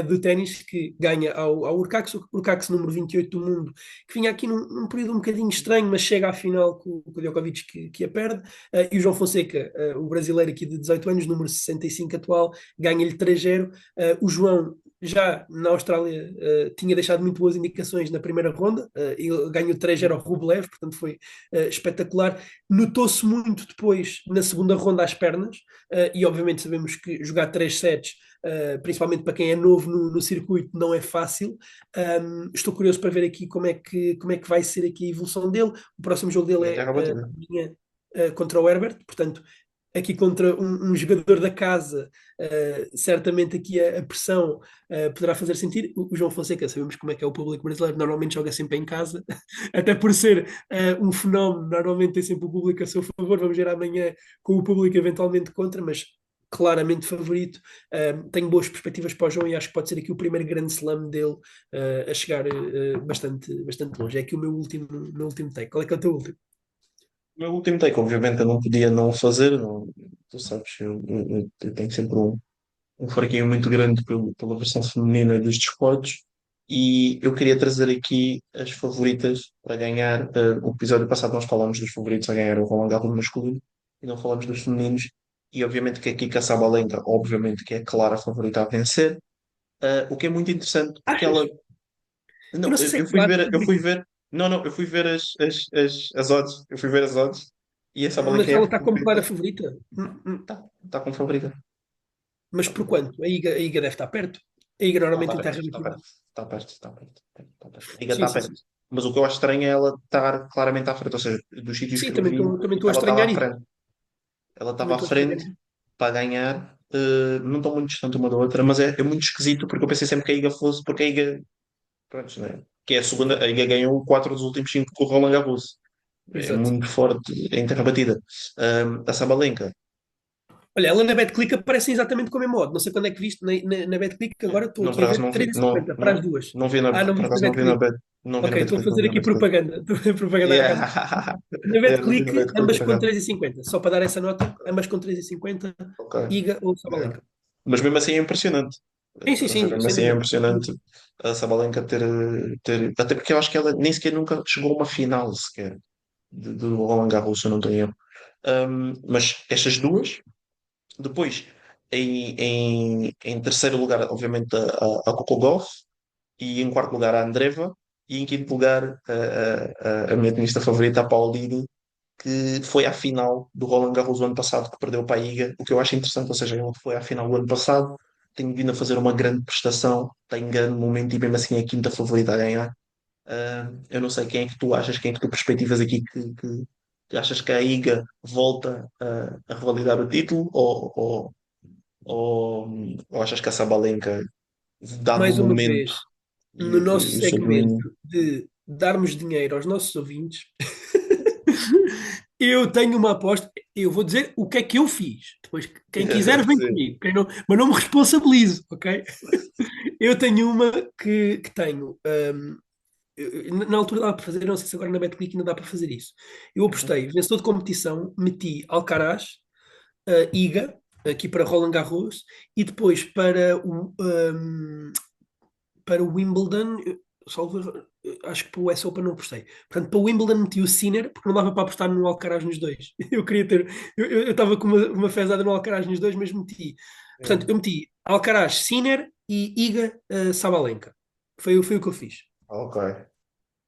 do ténis que ganha ao Urcax, o Urcax número 28 do mundo, que vinha aqui num período um bocadinho estranho, mas chega à final com o Djokovic que a perde, e o João Fonseca, o brasileiro aqui de 18 anos, número 65 atual, ganha-lhe 3-0. O João já na Austrália tinha deixado muito boas indicações na primeira ronda, ele ganhou 3-0 ao Rublev, portanto foi espetacular. Notou-se muito depois na segunda ronda às pernas, e obviamente sabemos que jogar 3 sets, principalmente para quem é novo no circuito, não é fácil. Estou curioso para ver aqui como é que vai ser aqui a evolução dele. O próximo jogo dele Em terra é batida. amanhã, contra o Herbert, portanto aqui contra um jogador da casa, certamente aqui a pressão poderá fazer sentir. O João Fonseca, sabemos como é que é o público brasileiro, normalmente joga sempre em casa, até por ser um fenómeno, normalmente tem sempre o público a seu favor. Vamos ver amanhã com o público eventualmente contra, mas claramente favorito. Tenho boas perspectivas para o João e acho que pode ser aqui o primeiro grande slam dele a chegar bastante, bastante longe. É aqui o meu último take. Qual é que é o teu último? O meu último take, obviamente, eu não podia não fazer. Tu sabes, eu tenho sempre um fraquinho muito grande pela versão feminina dos desportos. E eu queria trazer aqui as favoritas para ganhar. O episódio passado nós falámos dos favoritos a ganhar o Roland Garros masculino e não falámos dos femininos. E obviamente que aqui a Sabalenka, obviamente que é a clara favorita a vencer. O que é muito interessante porque ela. Achas? Eu Não, não sei se é eu fui claro ver, eu fui favorito, ver. Não, não, eu fui ver as odds. Eu fui ver as odds e a Sabalenka mas é a ela está como clara favorita. favorita. Tá com favorita. Mas por quanto? A Iga deve estar perto. A Iga Não, normalmente está em perto, terra está batida. perto, está perto, está perto, está perto. A liga Sim, está sim, perto. sim. Mas o que eu acho estranho é ela estar claramente à frente. Ou seja, dos sítios Sim, que eu também vi, estou também estou a ela estava estranhar à isso. frente. Ela Também estava à estou a estranhar frente isso. para ganhar. Não estão muito distante uma da outra, mas é muito esquisito porque eu pensei sempre que a Iga fosse, porque a Iga, pronto, né? Que é a segunda, a Iga ganhou 4 dos últimos 5 com o Roland Garros. É Exato. muito forte em terra batida. A Sabalenka, Olha, ela na BetClick aparece exatamente com o mesmo modo. Não sei quando é que viste na BetClick, agora estou não, aqui por a acaso ver não vi, 3,50 para as duas. não vi Não por viste na acaso não vi na BetClick. bet, não vi na Ok, estou a Betclic, não fazer vi na aqui Betclic. propaganda. Estou a fazer propaganda à casa. Yeah. Na Yeah, não vi na BetClick, Betclic, ambas por com acaso. 3,50. Só para dar essa nota, ambas com 3,50, Ok. Iga ou Yeah. Sabalenka. Mas mesmo assim é impressionante. Sim, sim, Ou seja, sim, mesmo sem assim é dúvida. impressionante a Sabalenka ter. Até porque eu acho que ela nem sequer nunca chegou a uma final sequer do Roland Garros, se eu não estou em erro. Mas estas duas, depois em terceiro lugar, obviamente, a Coco Gauff, e em quarto lugar a Andreva, e em quinto lugar a minha tenista favorita, a Paulini, que foi à final do Roland Garros do ano passado, que perdeu para a Iga, o que eu acho interessante, ou seja, ele foi à final do ano passado, tem vindo a fazer uma grande prestação, tem grande momento e mesmo assim é a quinta favorita a ganhar. Eu não sei quem é que tu achas, quem é que tu perspectivas aqui que Achas que a IGA volta a revalidar o título ou, ou achas que a Sabalenka, dado o Mais uma momento vez, e, no nosso e o seu domínio? segmento de darmos dinheiro aos nossos ouvintes, eu tenho uma aposta. Eu vou dizer o que é que eu fiz. Depois, quem quiser, vem Sim. comigo. Mas não me responsabilizo, ok? Eu tenho uma que tenho. Na altura dava para fazer, não sei se agora na Betclic ainda dá para fazer isso. Eu Uhum. apostei, vencedor de competição, meti Alcaraz, Iga, aqui para Roland Garros, e depois para o Wimbledon, acho que para o US Open não apostei. Portanto, para o Wimbledon meti o Sinner, porque não dava para apostar no Alcaraz nos dois. Eu queria ter, eu estava com uma fezada no Alcaraz nos dois, mas meti. Yeah. Portanto, eu meti Alcaraz, Sinner e Iga, Sabalenka. Foi o que eu fiz. Ok,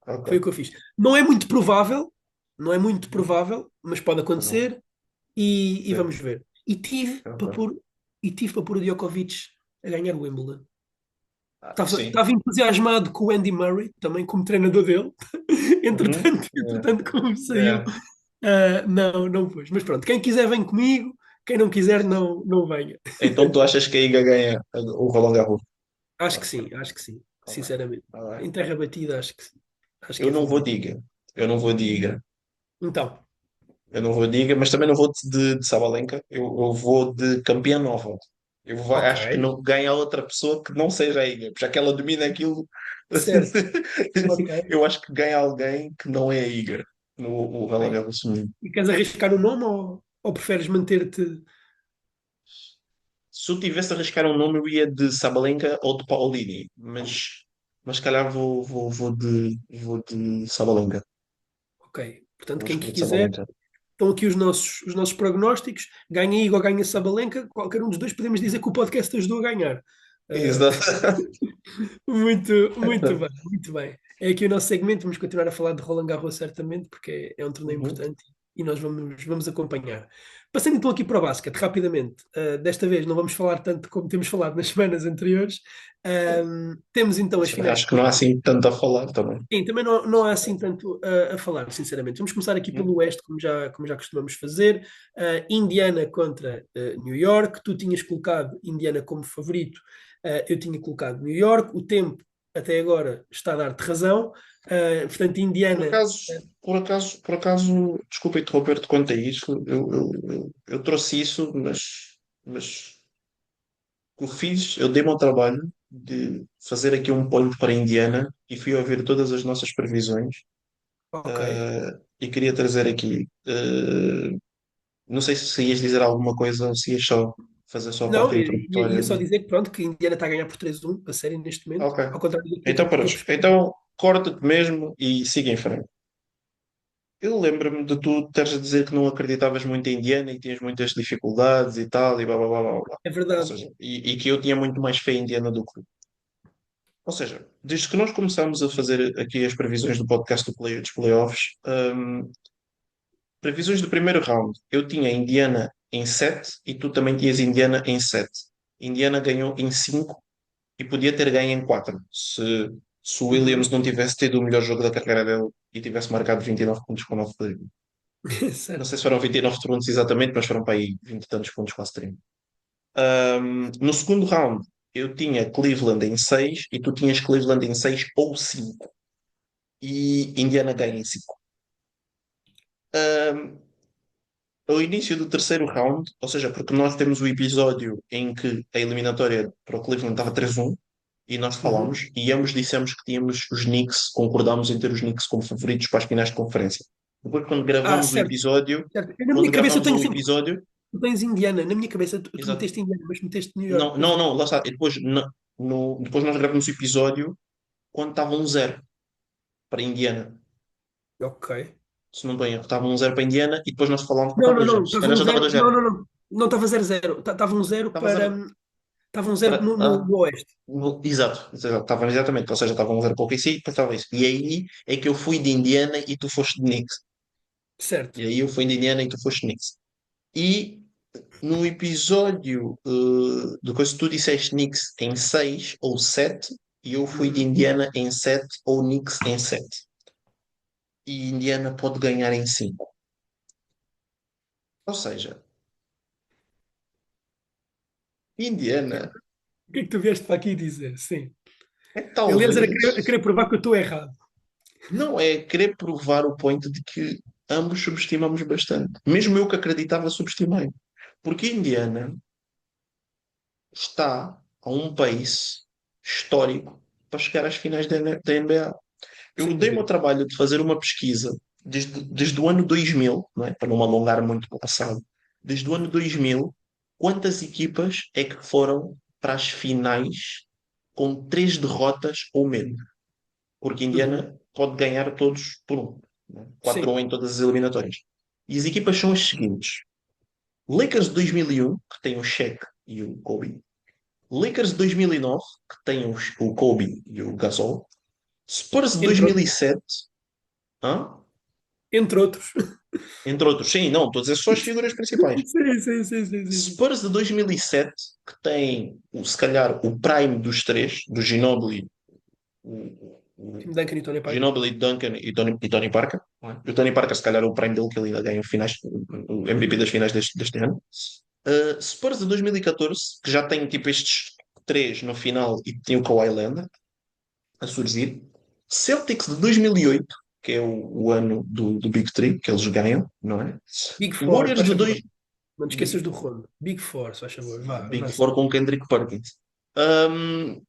ok. Foi o que eu fiz. Não é muito provável, não é muito Uhum. provável, mas pode Não. acontecer e Sim, vamos ver. ok. E tive para pôr o Djokovic a ganhar o Wimbledon. Sim. Estava entusiasmado com o Andy Murray, também como treinador dele. Uhum. Yeah. Entretanto, como saiu, Yeah. não pôs. Mas pronto, quem quiser vem comigo, quem não quiser não venha. Então tu achas que a IGA ganha o Roland Garros? Acho que sim, Tá bem, sinceramente. tá bem. Em terra batida, acho que sim. Acho que Eu é não vou favorito. de IGA. Eu não vou de IGA. Então, Eu não vou de IGA, mas também não vou de Sabalenka. Eu vou de campeã nova. ok, Acho que não ganha outra pessoa que não seja a IGA, já que ela domina aquilo. certo, ok. Eu acho que ganha alguém que não é a IGA no Ok. Roland Garros feminino. E queres arriscar o nome ou preferes manter-te? Se eu tivesse a arriscar um nome, eu ia de Sabalenka ou de Paolini, mas se calhar vou de Sabalenka. Ok. Portanto, Vou quem escolher de quiser, Sabalenka. estão aqui os nossos prognósticos. Ganha Igor, ganha Sabalenka. Qualquer um dos dois podemos dizer que o podcast ajudou a ganhar. Uh, Exato. muito bem, muito bem. É aqui o nosso segmento. Vamos continuar a falar de Roland Garros, certamente, porque é um torneio Uhum. importante e nós vamos acompanhar. Passando então aqui para o basquete, rapidamente. Desta vez não vamos falar tanto como temos falado nas semanas anteriores. Temos então as finais de Acho que não há assim tanto a falar também. sim, também não há assim tanto a falar, sinceramente. Vamos começar aqui pelo Uhum. Oeste, como já costumamos fazer. Indiana contra New York. Tu tinhas colocado Indiana como favorito, eu tinha colocado New York. O tempo até agora está a dar-te razão. Portanto, Por Indiana. acaso, por acaso, desculpa interromper-te quanto a isso, eu trouxe isso, mas o que eu fiz, eu dei-me ao trabalho de fazer aqui um ponto para a Indiana e fui ouvir todas as nossas previsões, Ok. e queria trazer aqui. Não sei se ias dizer alguma coisa ou se ias só fazer só a Não, parte ia introdutória. só dizer que pronto, que a Indiana está a ganhar por 3-1 a série neste momento, Ok. ao contrário Então, daquilo que eu pronto. preferi. Então, corta-te mesmo e siga em frente. Eu lembro-me de tu teres a dizer que não acreditavas muito em Indiana e tinhas muitas dificuldades e tal, e blá blá blá blá blá. É Ou verdade, seja, e que eu tinha muito mais fé em Indiana do que tu. Ou seja, desde que nós começámos a fazer aqui as previsões do podcast dos playoffs, previsões do primeiro round, eu tinha Indiana em 7 e tu também tinhas Indiana em 7. Indiana ganhou em 5 e podia ter ganho em 4 se o Williams uhum. não tivesse tido o melhor jogo da carreira dele e tivesse marcado 29 pontos com 9 de... Não sei Certo. se foram 29 pontos exatamente, mas foram para aí 20 e tantos pontos, quase 30. No segundo round, eu tinha Cleveland em 6 e tu tinhas Cleveland em 6 ou 5. E Indiana ganha em 5. Ao início do terceiro round, ou seja, porque nós temos o episódio em que a eliminatória para o Cleveland estava 3-1 e nós Uhum. falámos e ambos dissemos que tínhamos os Knicks, concordámos em ter os Knicks como favoritos para as finais de conferência. Depois, quando gravamos o Certo, episódio, certo. Na quando minha cabeça eu gravamos tenho o sempre. episódio, Tu tens Indiana, na minha cabeça tu exato, meteste Indiana, mas meteste New York, não, pois não, é. não, lá está. E depois, depois nós gravamos o episódio quando estava 1-0 para Indiana. Ok. Se não estou em erro, estava 1-0 para Indiana e depois nós falámos, Não, está não, 2-0. não. Se Estava calhar um já estava zero. 2-0. Não, não, não. Não estava 0-0. Estava um zero Estava 0. Estava um zero no Oeste. Exato, estava exatamente, ou seja, estava 1-0 para o KC e depois estava isso. E aí é que eu fui de Indiana e tu foste de Knicks. Certo. E aí eu fui de Indiana e tu foste de Knicks. E no episódio do coisa tu disseste Knicks em 6 ou 7 e eu fui de Uhum. Indiana em 7 ou Knicks em 7. E Indiana pode ganhar em 5. Ou seja, Indiana O que é que tu vieste para aqui dizer? Sim. é Aliás, era a talvez, querer provar que eu estou errado. não é querer provar o ponto de que ambos subestimamos bastante. Mesmo eu que acreditava, subestimei. Porque Indiana está a um país histórico para chegar às finais da NBA. Eu Sem dei-me ao dúvida. trabalho de fazer uma pesquisa desde o ano 2000, não é? Para não me alongar muito no passado, desde o ano 2000, quantas equipas é que foram para as finais com três derrotas ou menos? Porque Uhum. Indiana pode ganhar todos por um, não é? 4-1 Sim. em todas as eliminatórias. E as equipas são as seguintes: Lakers de 2001, que tem o Shaq e o Kobe. Lakers de 2009, que tem o Kobe e o Gasol. Spurs de Entre outros. 2007, hã? Entre outros. Entre outros. Sim, não, estou a dizer só as figuras principais. Sim, sim, sim, sim, sim, sim. Spurs de 2007, que tem, se calhar, o prime dos três, do Ginobili, o Tim Duncan e Tony Parker. Ginobili, Duncan e Tony Parker. Não é? O Tony Parker, se calhar, é o prime dele, que ele ainda ganha finais, o MVP das finais deste ano. Spurs de 2014, que já tem tipo estes três no final e tem o Kawhi Leonard a surgir. Celtics de 2008, que é o ano do Big Three, que eles ganham, não é? Big Four, Warriors faz de favor. dois, Não te esqueças do Rondo. Big Four, faz favor. Vá, Big avança. Four com Kendrick Perkins.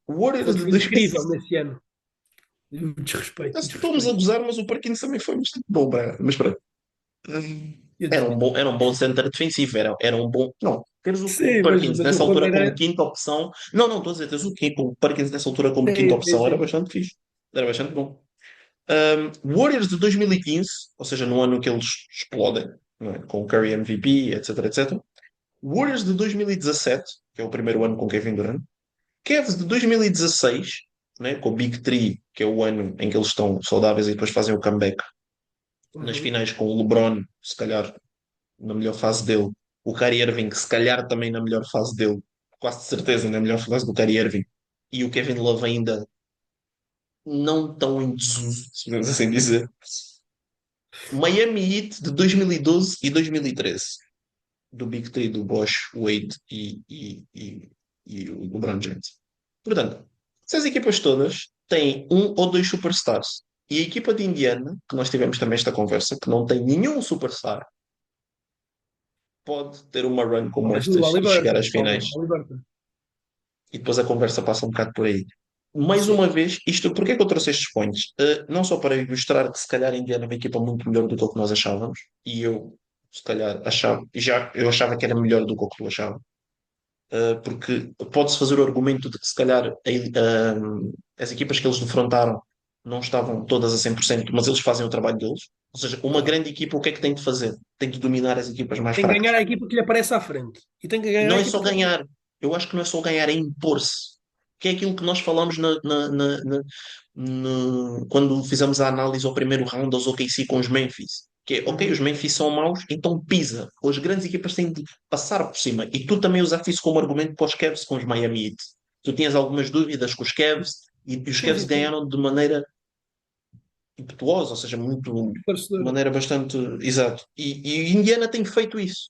O Warriors Rondo de foi 2000. incrível nesse ano. O desrespeito, o Estamos a desrespeito. gozar, mas o Perkins também foi bastante bom, mas pronto. Eu Era um duvido. bom, era um bom center defensivo, era um bom. Não, teres o Sim, mas, Perkins mas o nessa Rondo altura como era. quinta opção. Não, não, estou a dizer, teres o Perkins nessa altura como quinta Sim, sim, opção era sim. bastante fixe. Era bastante bom. Warriors de 2015, ou seja, no ano que eles explodem, não é? Com o Curry MVP, etc, etc. Warriors de 2017, que é o primeiro ano com Kevin Durant. Cavs de 2016, né? Com o Big Three, que é o ano em que eles estão saudáveis e depois fazem o comeback nas Uhum. finais com o LeBron, se calhar na melhor fase dele. O Kyrie Irving, se calhar também na melhor fase dele. Quase de certeza na melhor fase do Kyrie Irving. E o Kevin Love ainda não tão em desuso, se podemos assim dizer. Miami Heat de 2012 e 2013. Do Big Three, do Bosch, Wade e o LeBron James. Portanto, essas equipas todas têm um ou dois superstars. E a equipa de Indiana, que nós tivemos também esta conversa, que não tem nenhum superstar, pode ter uma run como Mas o estas e chegar às Haliburton, finais. o Haliburton. E depois a conversa passa um bocado por aí. Mais Sim. uma vez, isto, porque é que eu trouxe estes pontos? Não só para ilustrar que se calhar a Indiana é uma equipa muito melhor do que o que nós achávamos, e eu se calhar achava, eu achava que era melhor do que o que tu achavas, porque pode-se fazer o argumento de que se calhar as equipas que eles defrontaram não estavam todas a 100%, mas eles fazem o trabalho deles. Ou seja, uma Claro. grande equipa, o que é que tem de fazer? Tem de dominar as equipas mais Tem que fracas. ganhar a equipa que lhe aparece à frente. E tem que E ganhar não a é equipa só que lhe aparece. ganhar. Eu acho que não é só ganhar, é impor-se. Que é aquilo que nós falamos quando fizemos a análise ao primeiro round aos OKC com os Memphis. Que é, ok, os Uhum. Memphis são maus, então pisa. As grandes equipas têm de passar por cima. E tu também usaste isso como argumento para os Cavs com os Miami Heat. Tu tinhas algumas dúvidas com os Cavs e os Sim, Cavs sim, sim. ganharam de maneira impetuosa, ou seja, de Esclarecedora. maneira bastante exato. E Indiana tem feito isso.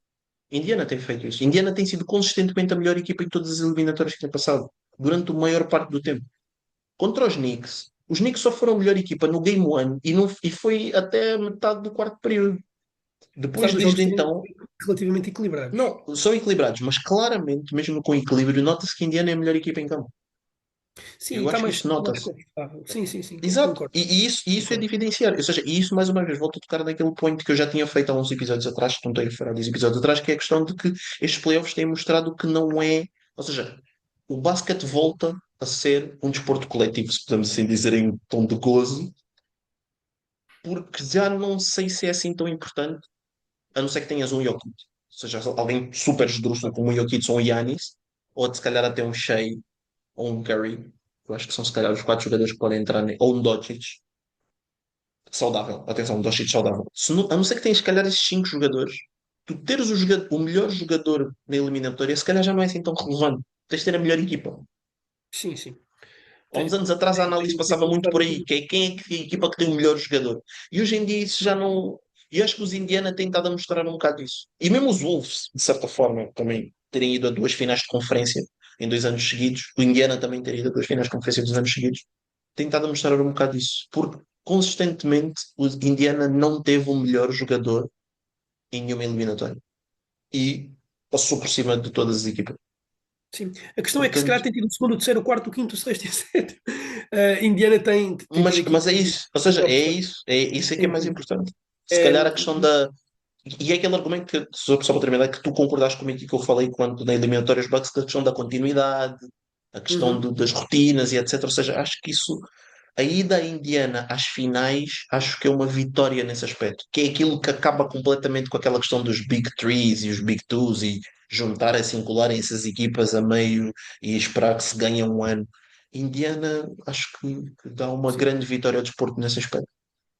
Indiana tem feito isso. Indiana tem sido consistentemente a melhor equipa em todas as eliminatórias que tem passado, durante a maior parte do tempo. Contra os Knicks só foram a melhor equipa no Game One e foi até a metade do quarto período. Apesar Depois, dos desde jogos serem então, relativamente equilibrados. não, são equilibrados, mas claramente, mesmo com equilíbrio, nota-se que Indiana é a melhor equipa em campo. Sim, Eu está acho que mais, isso mais nota-se. confortável. Sim, sim, sim, Exato, concordo. e isso é de Concordo. evidenciar. Ou seja, e isso, mais uma vez, volto a tocar naquele ponto que eu já tinha feito há uns episódios atrás, que não tenho feito há uns episódios atrás, que é a questão de que estes playoffs têm mostrado que não é. Ou seja, o basquete volta a ser um desporto coletivo, se podemos assim dizer, em tom de gozo, porque já não sei se é assim tão importante, a não ser que tenhas um Jokic. Ou seja, alguém super esdrúxulo como um Jokic ou um Giannis, ou se calhar até um Shea ou um Curry. Eu acho que são se calhar os quatro jogadores que podem entrar, ou um Doncic saudável. Atenção, um Doncic saudável. A não ser que tenhas, se calhar, esses cinco jogadores, tu teres o melhor jogador na eliminatória, se calhar já não é assim tão relevante. Tens de ter a melhor equipa. Sim, sim. Há uns Tem, anos atrás a tem, análise tem, tem passava muito mostrado por aqui. aí, que é quem é que a equipa que tem o melhor jogador. E hoje em dia isso já não. E acho que os Indiana têm estado a mostrar um bocado isso. E mesmo os Wolves, de certa forma, também terem ido a duas finais de conferência em 2 anos seguidos. O Indiana também ter ido a duas finais de conferência em 2 anos seguidos. Tem estado a mostrar um bocado isso. Porque, consistentemente, o Indiana não teve o melhor jogador em nenhuma eliminatória. E passou por cima de todas as equipas. Sim. A questão é que se calhar Portanto, tem tido o segundo, o terceiro, o quarto, o quinto, o sexto e o sétimo. Indiana tem tido aqui mas é isso. Ou seja, é opções. isso. É isso é que é mais Sim. importante. Se É, calhar a questão da. E é aquele argumento que, só para terminar, que tu concordaste comigo e que eu falei quando na eliminatória os Bucks, que a questão da continuidade, a questão uhum. das rotinas e etc. Ou seja, acho que isso, a ida à Indiana às finais, acho que é uma vitória nesse aspecto, que é aquilo que acaba completamente com aquela questão dos Big Threes e os Big Twos e juntarem-se, colarem essas equipas a meio e esperar que se ganhe um ano. Indiana, acho que dá uma Sim. grande vitória ao desporto nesse aspecto.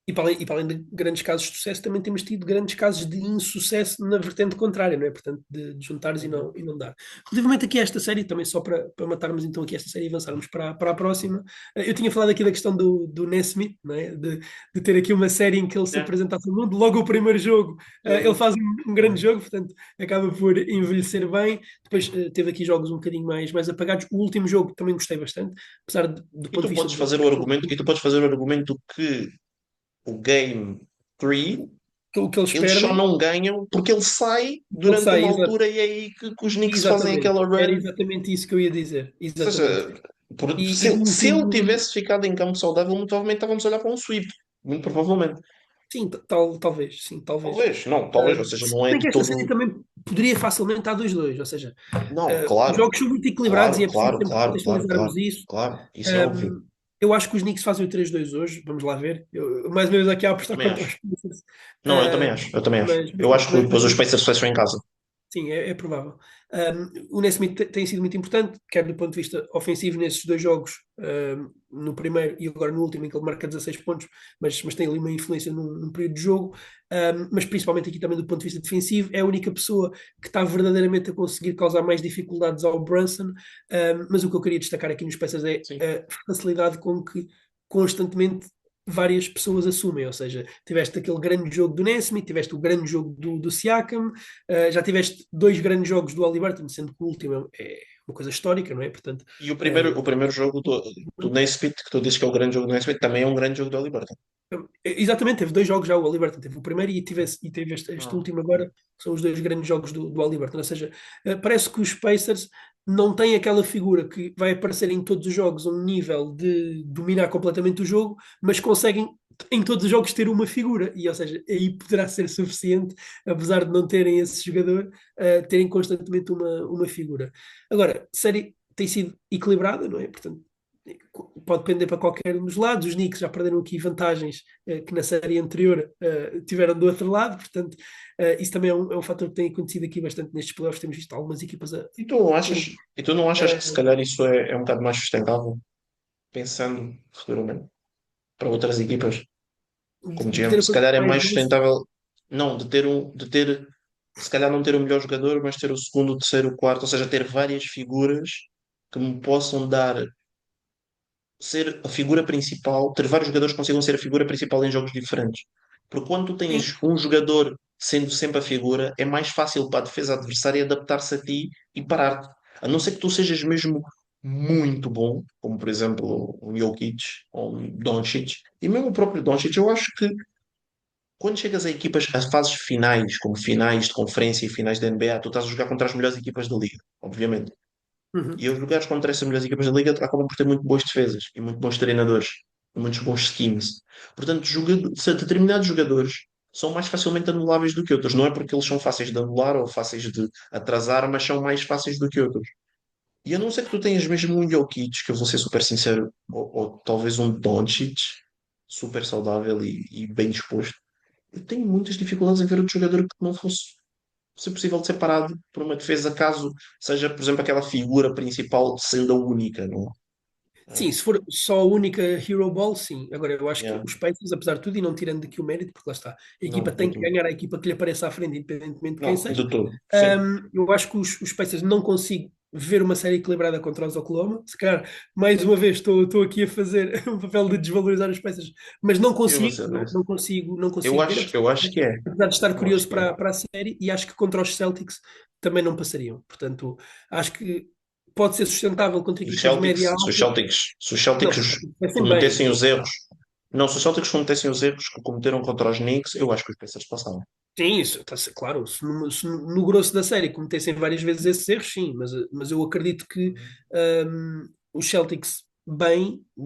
E para além de grandes casos de sucesso, também temos tido grandes casos de insucesso na vertente contrária, não é? Portanto, de juntares e não dar. Relativamente aqui a esta série, também só para matarmos então aqui esta série e avançarmos para a próxima, eu tinha falado aqui da questão do Nesmith, não é? De ter aqui uma série em que ele se É. apresentasse ao mundo, logo o primeiro jogo, ele faz um grande jogo, portanto, acaba por envelhecer bem. Depois teve aqui jogos um bocadinho mais apagados. O último jogo também gostei bastante, apesar do E ponto tu de vista podes do fazer o argumento, e tu podes fazer o argumento que o Game 3 o que eles eles só perdem. não ganham porque ele sai Ele durante sai, uma altura e é aí que os Knicks fazem exatamente. aquela Era run. exatamente isso que eu ia dizer. Ou Exatamente. seja, E no se ele último. tivesse ficado em campo saudável, muito provavelmente estávamos a olhar para um sweep. Muito provavelmente. Sim, talvez. Sim, talvez. Talvez, não, talvez, ou seja, Se não é bem de que esta série todo. também poderia facilmente estar 2-2. Ou seja, Não, os claro, jogos são muito equilibrados e claro, é preciso claro, sempre claro, claro, contextualizarmos claro, isso. claro, isso é óbvio. Um, eu acho que os Knicks fazem o 3-2 hoje. Vamos lá ver. Mais uma vez aqui a Eu apostar também contra acho. os Pacers. Não, eu também acho, eu também acho. Mas Eu pronto, acho que depois os Pacers fecham em casa. sim, é provável. O Nesmith tem sido muito importante, quer do ponto de vista ofensivo nesses dois jogos, no primeiro e agora no último, em que ele marca 16 pontos, mas tem ali uma influência num período de jogo. Mas principalmente aqui também do ponto de vista defensivo, é a única pessoa que está verdadeiramente a conseguir causar mais dificuldades ao Brunson. Mas o que eu queria destacar aqui nos Pacers é Sim. a facilidade com que constantemente várias pessoas assumem, ou seja, tiveste aquele grande jogo do Nesmith, tiveste o grande jogo do Siakam, já tiveste dois grandes jogos do Haliburton, sendo que o último é uma coisa histórica, não é? Portanto, E o primeiro jogo do Naismith, que tu dizes que é o grande jogo do Naismith, também é um grande jogo do Haliburton. exatamente, teve dois jogos já o Haliburton, teve o primeiro e teve este Ah. último agora, que são os dois grandes jogos do Haliburton, ou seja, parece que os Pacers não têm aquela figura que vai aparecer em todos os jogos a um nível de dominar completamente o jogo, mas conseguem em todos os jogos ter uma figura, e ou seja, aí poderá ser suficiente, apesar de não terem esse jogador, terem constantemente uma figura. Agora, a série tem sido equilibrada, não é? Portanto, pode depender para qualquer um dos lados. Os Knicks já perderam aqui vantagens que na série anterior tiveram do outro lado, portanto, isso também é um fator que tem acontecido aqui bastante nestes playoffs. Temos visto algumas equipas a E tu não achas, terem e tu não achas que se uh, calhar isso é um bocado mais sustentável, pensando futuramente para outras equipas, como de GM? ter Se calhar é mais mais vezes. sustentável, não, de ter, se calhar não ter o melhor jogador, mas ter o segundo, o terceiro, o quarto, ou seja, ter várias figuras que me possam dar, ser a figura principal, ter vários jogadores que consigam ser a figura principal em jogos diferentes. Porque quando tu Sim, tens um jogador sendo sempre a figura, é mais fácil para a defesa adversária adaptar-se a ti e parar-te. A não ser que tu sejas mesmo muito bom, como por exemplo um Jokic ou um Doncic. E mesmo o próprio Doncic, eu acho que quando chegas a equipas, a fases finais, como finais de conferência e finais da NBA, tu estás a jogar contra as melhores equipas da liga, obviamente. uhum. E os lugares contra essas melhores equipas da liga acabam por ter muito boas defesas e muito bons treinadores, e muitos bons schemes. Portanto, se determinados jogadores são mais facilmente anuláveis do que outros. Não é porque eles são fáceis de anular ou fáceis de atrasar, mas são mais fáceis do que outros. E a não ser que tu tenhas mesmo um Jokic, que eu vou ser super sincero, ou talvez um Doncic, super saudável e bem disposto, eu tenho muitas dificuldades em ver outro jogador que não fosse ser possível de ser parado por uma defesa, caso seja, por exemplo, aquela figura principal sendo a única, não é? Sim, se for só a única Hero Ball, sim. Agora, eu acho que Yeah. os Pacers, apesar de tudo, e não tirando daqui o mérito, porque lá está, a equipa Não, de tem que tudo. ganhar a equipa que lhe apareça à frente, independentemente de quem Não, seja. de todo. Sim. Eu acho que os Pacers não consigo. ver uma série equilibrada contra os Oklahoma. Se calhar, mais uma vez, estou aqui a fazer um papel de desvalorizar as peças, mas não Eu vou consigo, ser não, honesto. não consigo, não consigo ver, Eu acho que é. apesar de estar Eu acho curioso que é. para a série, e acho que contra os Celtics também não passariam. Portanto, acho que pode ser sustentável contra Os equipas Celtics, média se os alta. Celtics, se os Não, Celtics parecem bem. cometessem os erros, não, se os Celtics cometessem os erros que cometeram contra os Knicks, eu acho que os Pacers passavam. Sim, isso, claro, se no grosso da série cometessem várias vezes esses erros, sim, mas eu acredito que os Celtics bem Não,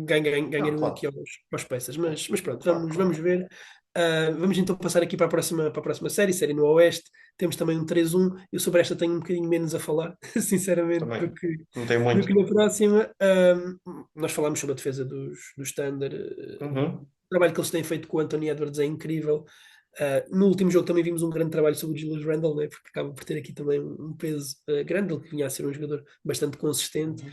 ganhariam claro, aqui aos Pacers, mas pronto, claro, claro. vamos ver. Vamos então passar aqui para a próxima série no Oeste. Temos também um 3-1. Eu sobre esta tenho um bocadinho menos a falar, sinceramente, do Também. que, Não tem do muito. que na próxima. Nós falámos sobre a defesa dos Thunder. Uhum. O trabalho que eles têm feito com o Anthony Edwards é incrível. No último jogo também vimos um grande trabalho sobre o Julius Randle, né, porque acaba por ter aqui também um peso grande, ele que vinha a ser um jogador bastante consistente. Uhum.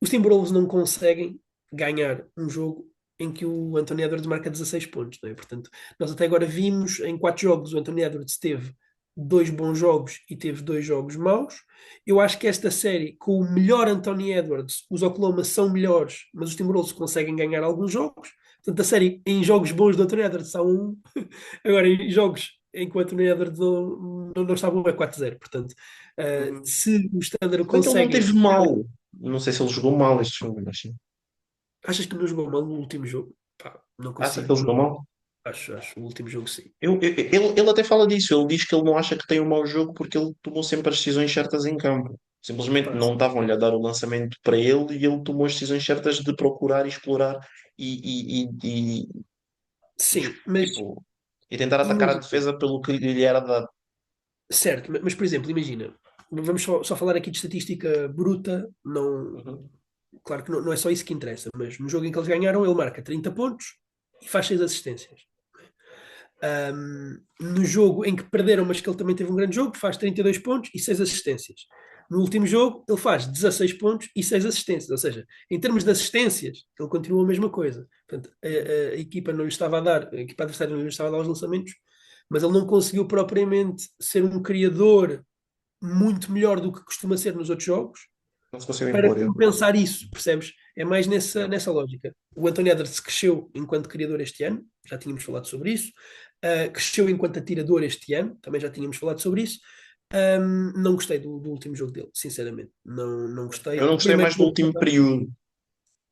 Os Timberwolves não conseguem ganhar um jogo em que o Anthony Edwards marca 16 pontos, não é? Portanto, nós até agora vimos em 4 jogos o Anthony Edwards teve 2 bons jogos e teve 2 jogos maus. Eu acho que esta série, com o melhor Anthony Edwards, os Oklahoma são melhores, mas os Timberwolves conseguem ganhar alguns jogos. Portanto, a série em jogos bons do Anthony Edwards são um. Agora, em jogos em que o Anthony Edwards não está bom, é 4-0. Portanto, Uhum. se o Standard Se bem que ele não conseguem. teve mal. Não sei se ele jogou mal este jogo, mas sim. Achas que não jogou mal no último jogo? Pá, não Acha que ele consigo. jogou mal? Acho. O último jogo, sim. Ele até fala disso. Ele diz que ele não acha que tem um mau jogo porque ele tomou sempre as decisões certas em campo. Simplesmente Pá, não estavam-lhe a dar o lançamento para ele e ele tomou as decisões certas de procurar e explorar e, sim, mas tipo, e tentar atacar a imagina, defesa pelo que lhe era dado. certo, mas por exemplo, imagina, vamos só falar aqui de estatística bruta, não, Uhum. claro que não é só isso que interessa, mas no jogo em que eles ganharam, ele marca 30 pontos e faz 6 assistências. No jogo em que perderam, mas que ele também teve um grande jogo, faz 32 pontos e 6 assistências. No último jogo, ele faz 16 pontos e 6 assistências. Ou seja, em termos de assistências, ele continua a mesma coisa. Portanto, a equipa não lhe estava a dar, a equipa adversária não lhe estava a dar os lançamentos, mas ele não conseguiu propriamente ser um criador muito melhor do que costuma ser nos outros jogos Não se conseguiu para impor ele. compensar isso, percebes? É mais nessa, Yeah. nessa lógica. O Anthony Edwards cresceu enquanto criador este ano, já tínhamos falado sobre isso. Cresceu enquanto atirador este ano, também já tínhamos falado sobre isso. Não gostei do último jogo dele, sinceramente. Não Eu gostei. não O gostei primeiro mais do jogo último também. período.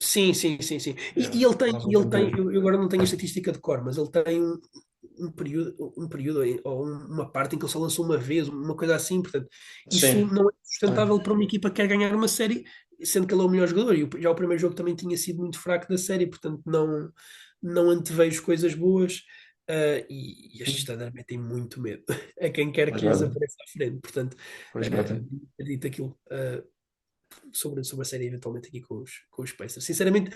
Sim, sim, sim, sim. Yeah. E ele tem, Mais o e ele último tem, período. eu agora não tenho a estatística de cor, mas ele tem um período ou uma parte em que ele só lançou uma vez, uma coisa assim, portanto, isso Sim. não é Tem. sustentável para uma equipa que quer ganhar uma série, sendo que ele é o melhor jogador, e já o primeiro jogo também tinha sido muito fraco da série, portanto não antevejo coisas boas, e estes Standard metem muito medo a quem quer Pois que lhes bem. apareça à frente, portanto, Pois bem. dito aquilo. Sobre a série eventualmente aqui com os Pacers. Sinceramente,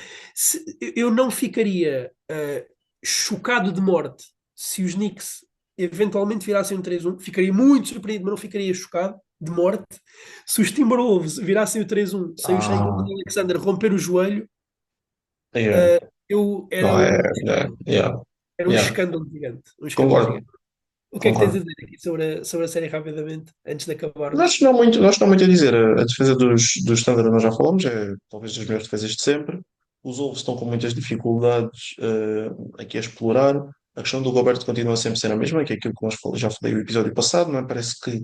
eu não ficaria chocado de morte se os Knicks eventualmente virassem um 3-1. Ficaria muito surpreendido, mas não ficaria chocado de morte. Se os Timberwolves virassem o 3-1 sem o Shai Ah, Alexander romper o joelho, yeah. era Não, um, yeah. era um Yeah. escândalo gigante. Um escândalo Concordo, gigante. O que é que tens a concordo. dizer aqui sobre a série rapidamente, antes de Mas acabarmos? acho que não há muito a dizer. A defesa dos Thunder nós já falamos, é talvez das melhores defesas de sempre. Os Wolves estão com muitas dificuldades aqui a explorar. A questão do Gobert continua sempre a ser a mesma, que é aquilo que já falei no episódio passado, não é? Parece que,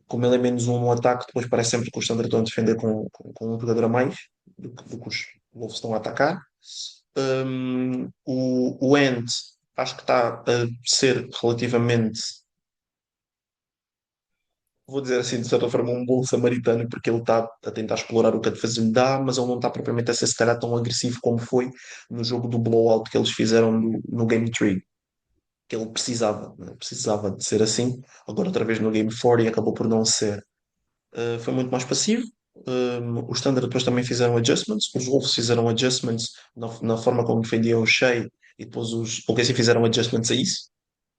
como ele é menos um no ataque, depois parece sempre que os Thunder estão a defender com um jogador a mais do que os Wolves estão a atacar. O Ant acho que está a ser relativamente, vou dizer assim, de certa forma, um bom samaritano, porque ele está a tentar explorar o que a defesa lhe dá, mas ele não está propriamente a ser, se calhar, tão agressivo como foi no jogo do blowout que eles fizeram no Game 3, que ele precisava, né? Precisava de ser assim. Agora, outra vez no Game 4 e acabou por não ser. Foi muito mais passivo. Os Thunder depois também fizeram adjustments, os Wolves fizeram adjustments na forma como defendiam o Shea e depois os OKC fizeram adjustments a isso.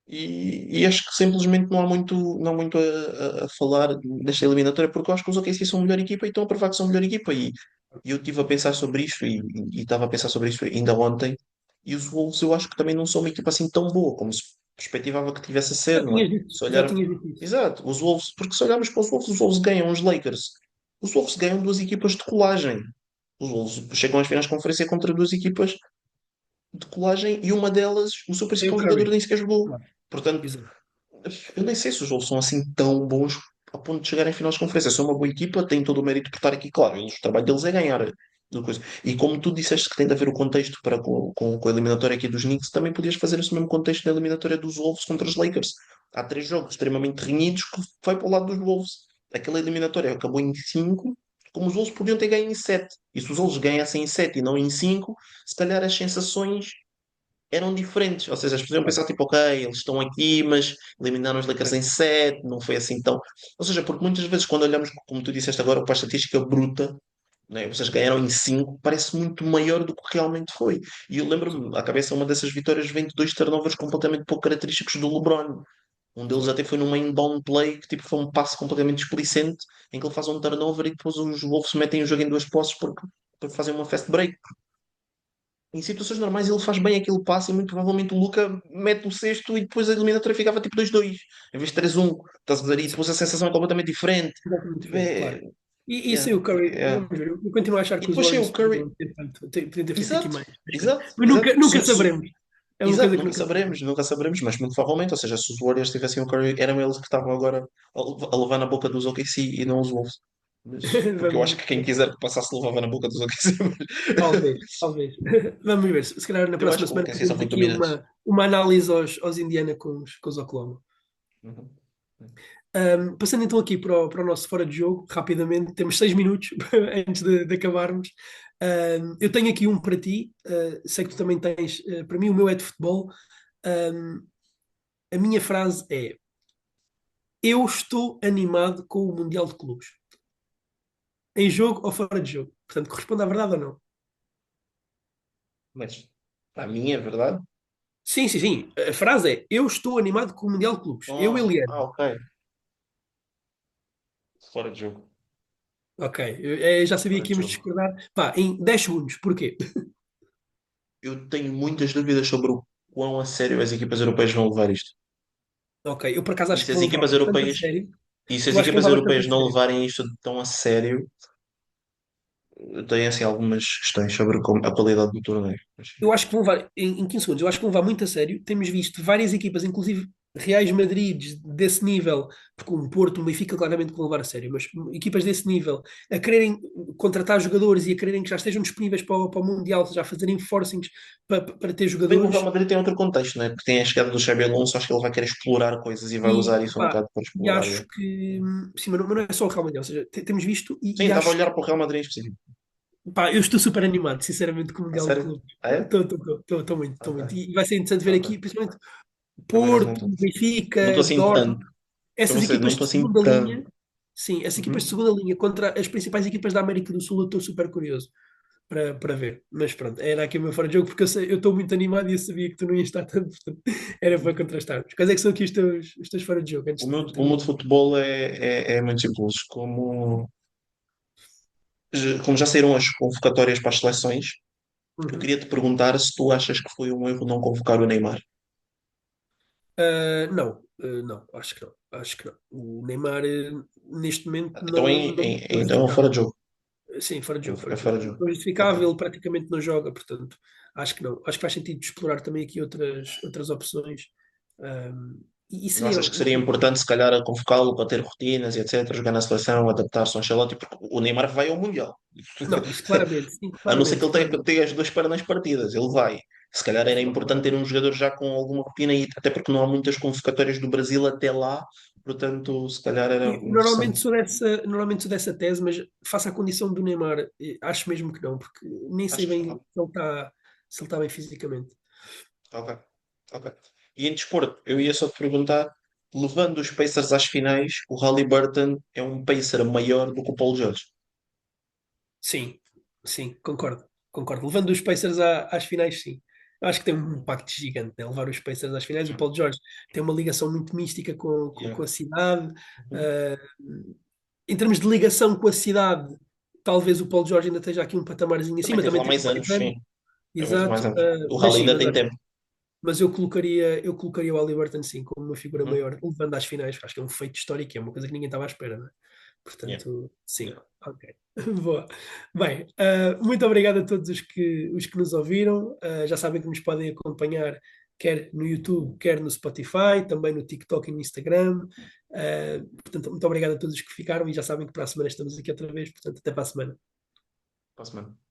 E acho que simplesmente não há muito a falar desta eliminatória, porque eu acho que os OKC são a melhor equipa e estão a provar que são a melhor equipa. E eu estive a pensar sobre isto e estava a pensar sobre isto ainda ontem. E os Wolves eu acho que também não são uma equipa assim tão boa como se perspectivava que tivesse a ser, Já não é? tinhas dito, Se já olhar, tinhas dito isso. exato, os Wolves, porque se olharmos para os Wolves ganham os Lakers Os Wolves ganham duas equipas de colagem. Os Wolves chegam às finais de conferência contra duas equipas de colagem e uma delas, o seu Tem o principal jogador Curry, nem sequer jogou. claro. Portanto, Exato. eu nem sei se os Wolves são assim tão bons a ponto de chegarem em finais de conferência. São uma boa equipa, têm todo o mérito por estar aqui, claro. O trabalho deles é ganhar. Coisa. E como tu disseste que tem de haver o contexto para com a eliminatória aqui dos Knicks, também podias fazer esse mesmo contexto da eliminatória dos Wolves contra os Lakers. Há três jogos extremamente renhidos que vai para o lado dos Wolves. Aquela eliminatória acabou em 5, como os Wolves podiam ter ganho em 7. E se os Wolves ganhassem em 7 e não em 5, se calhar as sensações eram diferentes. Ou seja, as pessoas iam Claro, pensar, tipo, ok, eles estão aqui, mas eliminaram os Lakers em claro. 7, não foi assim tão. Ou seja, porque muitas vezes, quando olhamos, como tu disseste agora, para a estatística bruta, né, vocês ganharam em 5, parece muito maior do que realmente foi. E eu lembro-me, à cabeça, uma dessas vitórias vem de dois turnovers completamente pouco característicos do LeBron. Um deles Foi. até foi numa inbound play que tipo, foi um passe completamente displicente em que ele faz um turnover e depois os Wolves metem o jogo em duas posses porque fazem uma fast break. Em situações normais ele faz bem aquele passe e muito provavelmente o Luca mete o sexto e depois a eliminatória ficava tipo 2-2 em vez de 3-1. Estás a ver? E Sim, depois a sensação é completamente diferente. completamente Tipo, diferente, claro. E sem yeah, o Curry, yeah. vamos ver, eu continuo a achar E que os depois sem o Warriors Curry. podiam ter feito aqui Exato, mais. exato, Mas exato. nunca saberemos. É uma Exato, coisa que nunca nunca saberemos. saberemos, nunca saberemos, mas muito provavelmente, ou seja, se os Warriors tivessem o Curry, eram eles que estavam agora a levar na boca dos OKC e não os Wolves. Mas, porque eu acho Vamos, que quem quiser que passasse levava na boca dos OKC. talvez, talvez. Vamos ver. Se calhar na Eu acho próxima que o semana OKC são fazemos muito aqui dominantes. uma análise aos Indiana com os Oklahoma. Uhum. Passando então aqui para o nosso fora de jogo, rapidamente, temos 6 minutos antes de acabarmos. Eu tenho aqui um para ti, sei que tu também tens, para mim o meu é de futebol. Um, a minha frase é: eu estou animado com o Mundial de Clubes, em jogo ou fora de jogo. Portanto, corresponde à verdade ou não? Mas, para mim, é verdade. Sim, sim, sim. A frase é: eu estou animado com o Mundial de Clubes. Eu, Eliane. Ok. Fora de jogo. Ok, eu já sabia Fora que de íamos jogo. discordar. Pá, em 10 segundos, porquê? Eu tenho muitas dúvidas sobre o quão a sério as equipas europeias vão levar isto. Ok, eu por acaso E acho se que as vão levar equipas bastante a europeias, sério. e se as Eu acho que vão equipas levar bastante europeias a não sério. levarem isto tão a sério, eu tenho assim algumas questões sobre a qualidade do torneio. Eu acho que vão levar, em 15 segundos, eu acho que vão levar muito a sério. Temos visto várias equipas, inclusive Reais Madrides desse nível, porque o Porto, o Benfica, claramente que vão levar a sério, mas equipas desse nível, a quererem contratar jogadores e a quererem que já estejam disponíveis para o Mundial, já fazerem forcings para ter Se bem que o Real jogadores. Madrid tem outro contexto, né? Porque tem a chegada do Xabi Alonso, acho que ele vai querer explorar coisas e vai E, usar isso um pá, bocado para e explorar. acho Yeah. que, sim, mas não é só o Real Madrid, ou seja, temos visto Sim, e estava a acho olhar para o Real Madrid em específico. Pá, eu estou super animado, sinceramente, com o A Mundial de sério? Clubes. Ah, é? Estou muito, estou Ok, muito. E vai ser interessante ver aqui, ok. principalmente Por acaso não Porto, estou. Não estou Benfica, assim tanto. Dortmund, Para essas você, não equipas estou de assim segunda tanto. linha, sim, essas equipas de Uhum. segunda linha contra as principais equipas da América do Sul, eu estou super curioso para ver. Mas pronto, era aqui o meu fora de jogo, porque eu estou muito animado e eu sabia que tu não ias estar tanto, portanto, era para contrastarmos. Quais é que são aqui os teus fora de jogo, antes de O meu de terminar? futebol é muito simples. Como já saíram as convocatórias para as seleções, eu Uhum. queria te perguntar se tu achas que foi um erro não convocar o Neymar. Não, não, acho que não. Acho que não. O Neymar, neste momento, Então, não é então fora de justificável. jogo. Sim, fora de jogo, fora É de jogo. fora de jogo. Não é Ok. justificável, ele praticamente não joga, portanto, acho que não. Acho que faz sentido explorar também aqui outras opções. E Não seria. achas que seria importante, se calhar, a convocá-lo para ter rotinas e etc., jogar na seleção, adaptar-se ao Ancelotti, porque o Neymar vai ao Mundial. Não, isso claramente, sim, A não ser que claramente, ele claramente. tenha as duas pernas partidas, ele vai. Se calhar era importante ter um jogador já com alguma rotina, e até porque não há muitas convocatórias do Brasil até lá, portanto, se calhar era E normalmente interessante. sou dessa tese, mas faça a condição do Neymar, acho mesmo que não, porque nem sei Achas? bem se ele está bem fisicamente. Ok, ok. E em desporto, eu ia só te perguntar, levando os Pacers às finais, o Halliburton é um Pacer maior do que o Paul George. Sim, sim, concordo, concordo. Levando os Pacers às finais, sim. Eu acho que tem um impacto gigante, né? Levar os Pacers às finais. O Paul George tem uma ligação muito mística com, com, Yeah. com a cidade. Uhum. Ah, em termos de ligação com a cidade, talvez o Paul George ainda esteja aqui um patamarzinho Também acima, teve também lá teve mais mais anos, sim. anos, Teve mais exato. anos. O Mas Hall sim, ainda mas tem olha, tempo. mas eu colocaria o Haliburton sim como uma figura Uhum. maior, levando às finais. Acho que é um feito histórico, é uma coisa que ninguém estava à espera, né? Yeah. Portanto, sim. Yeah. Ok. Boa. Bem, muito obrigado a todos os que nos ouviram. Já sabem que nos podem acompanhar quer no YouTube, quer no Spotify, também no TikTok e no Instagram. Portanto, muito obrigado a todos os que ficaram e já sabem que para a semana estamos aqui outra vez. Portanto, até para a semana. Para a semana.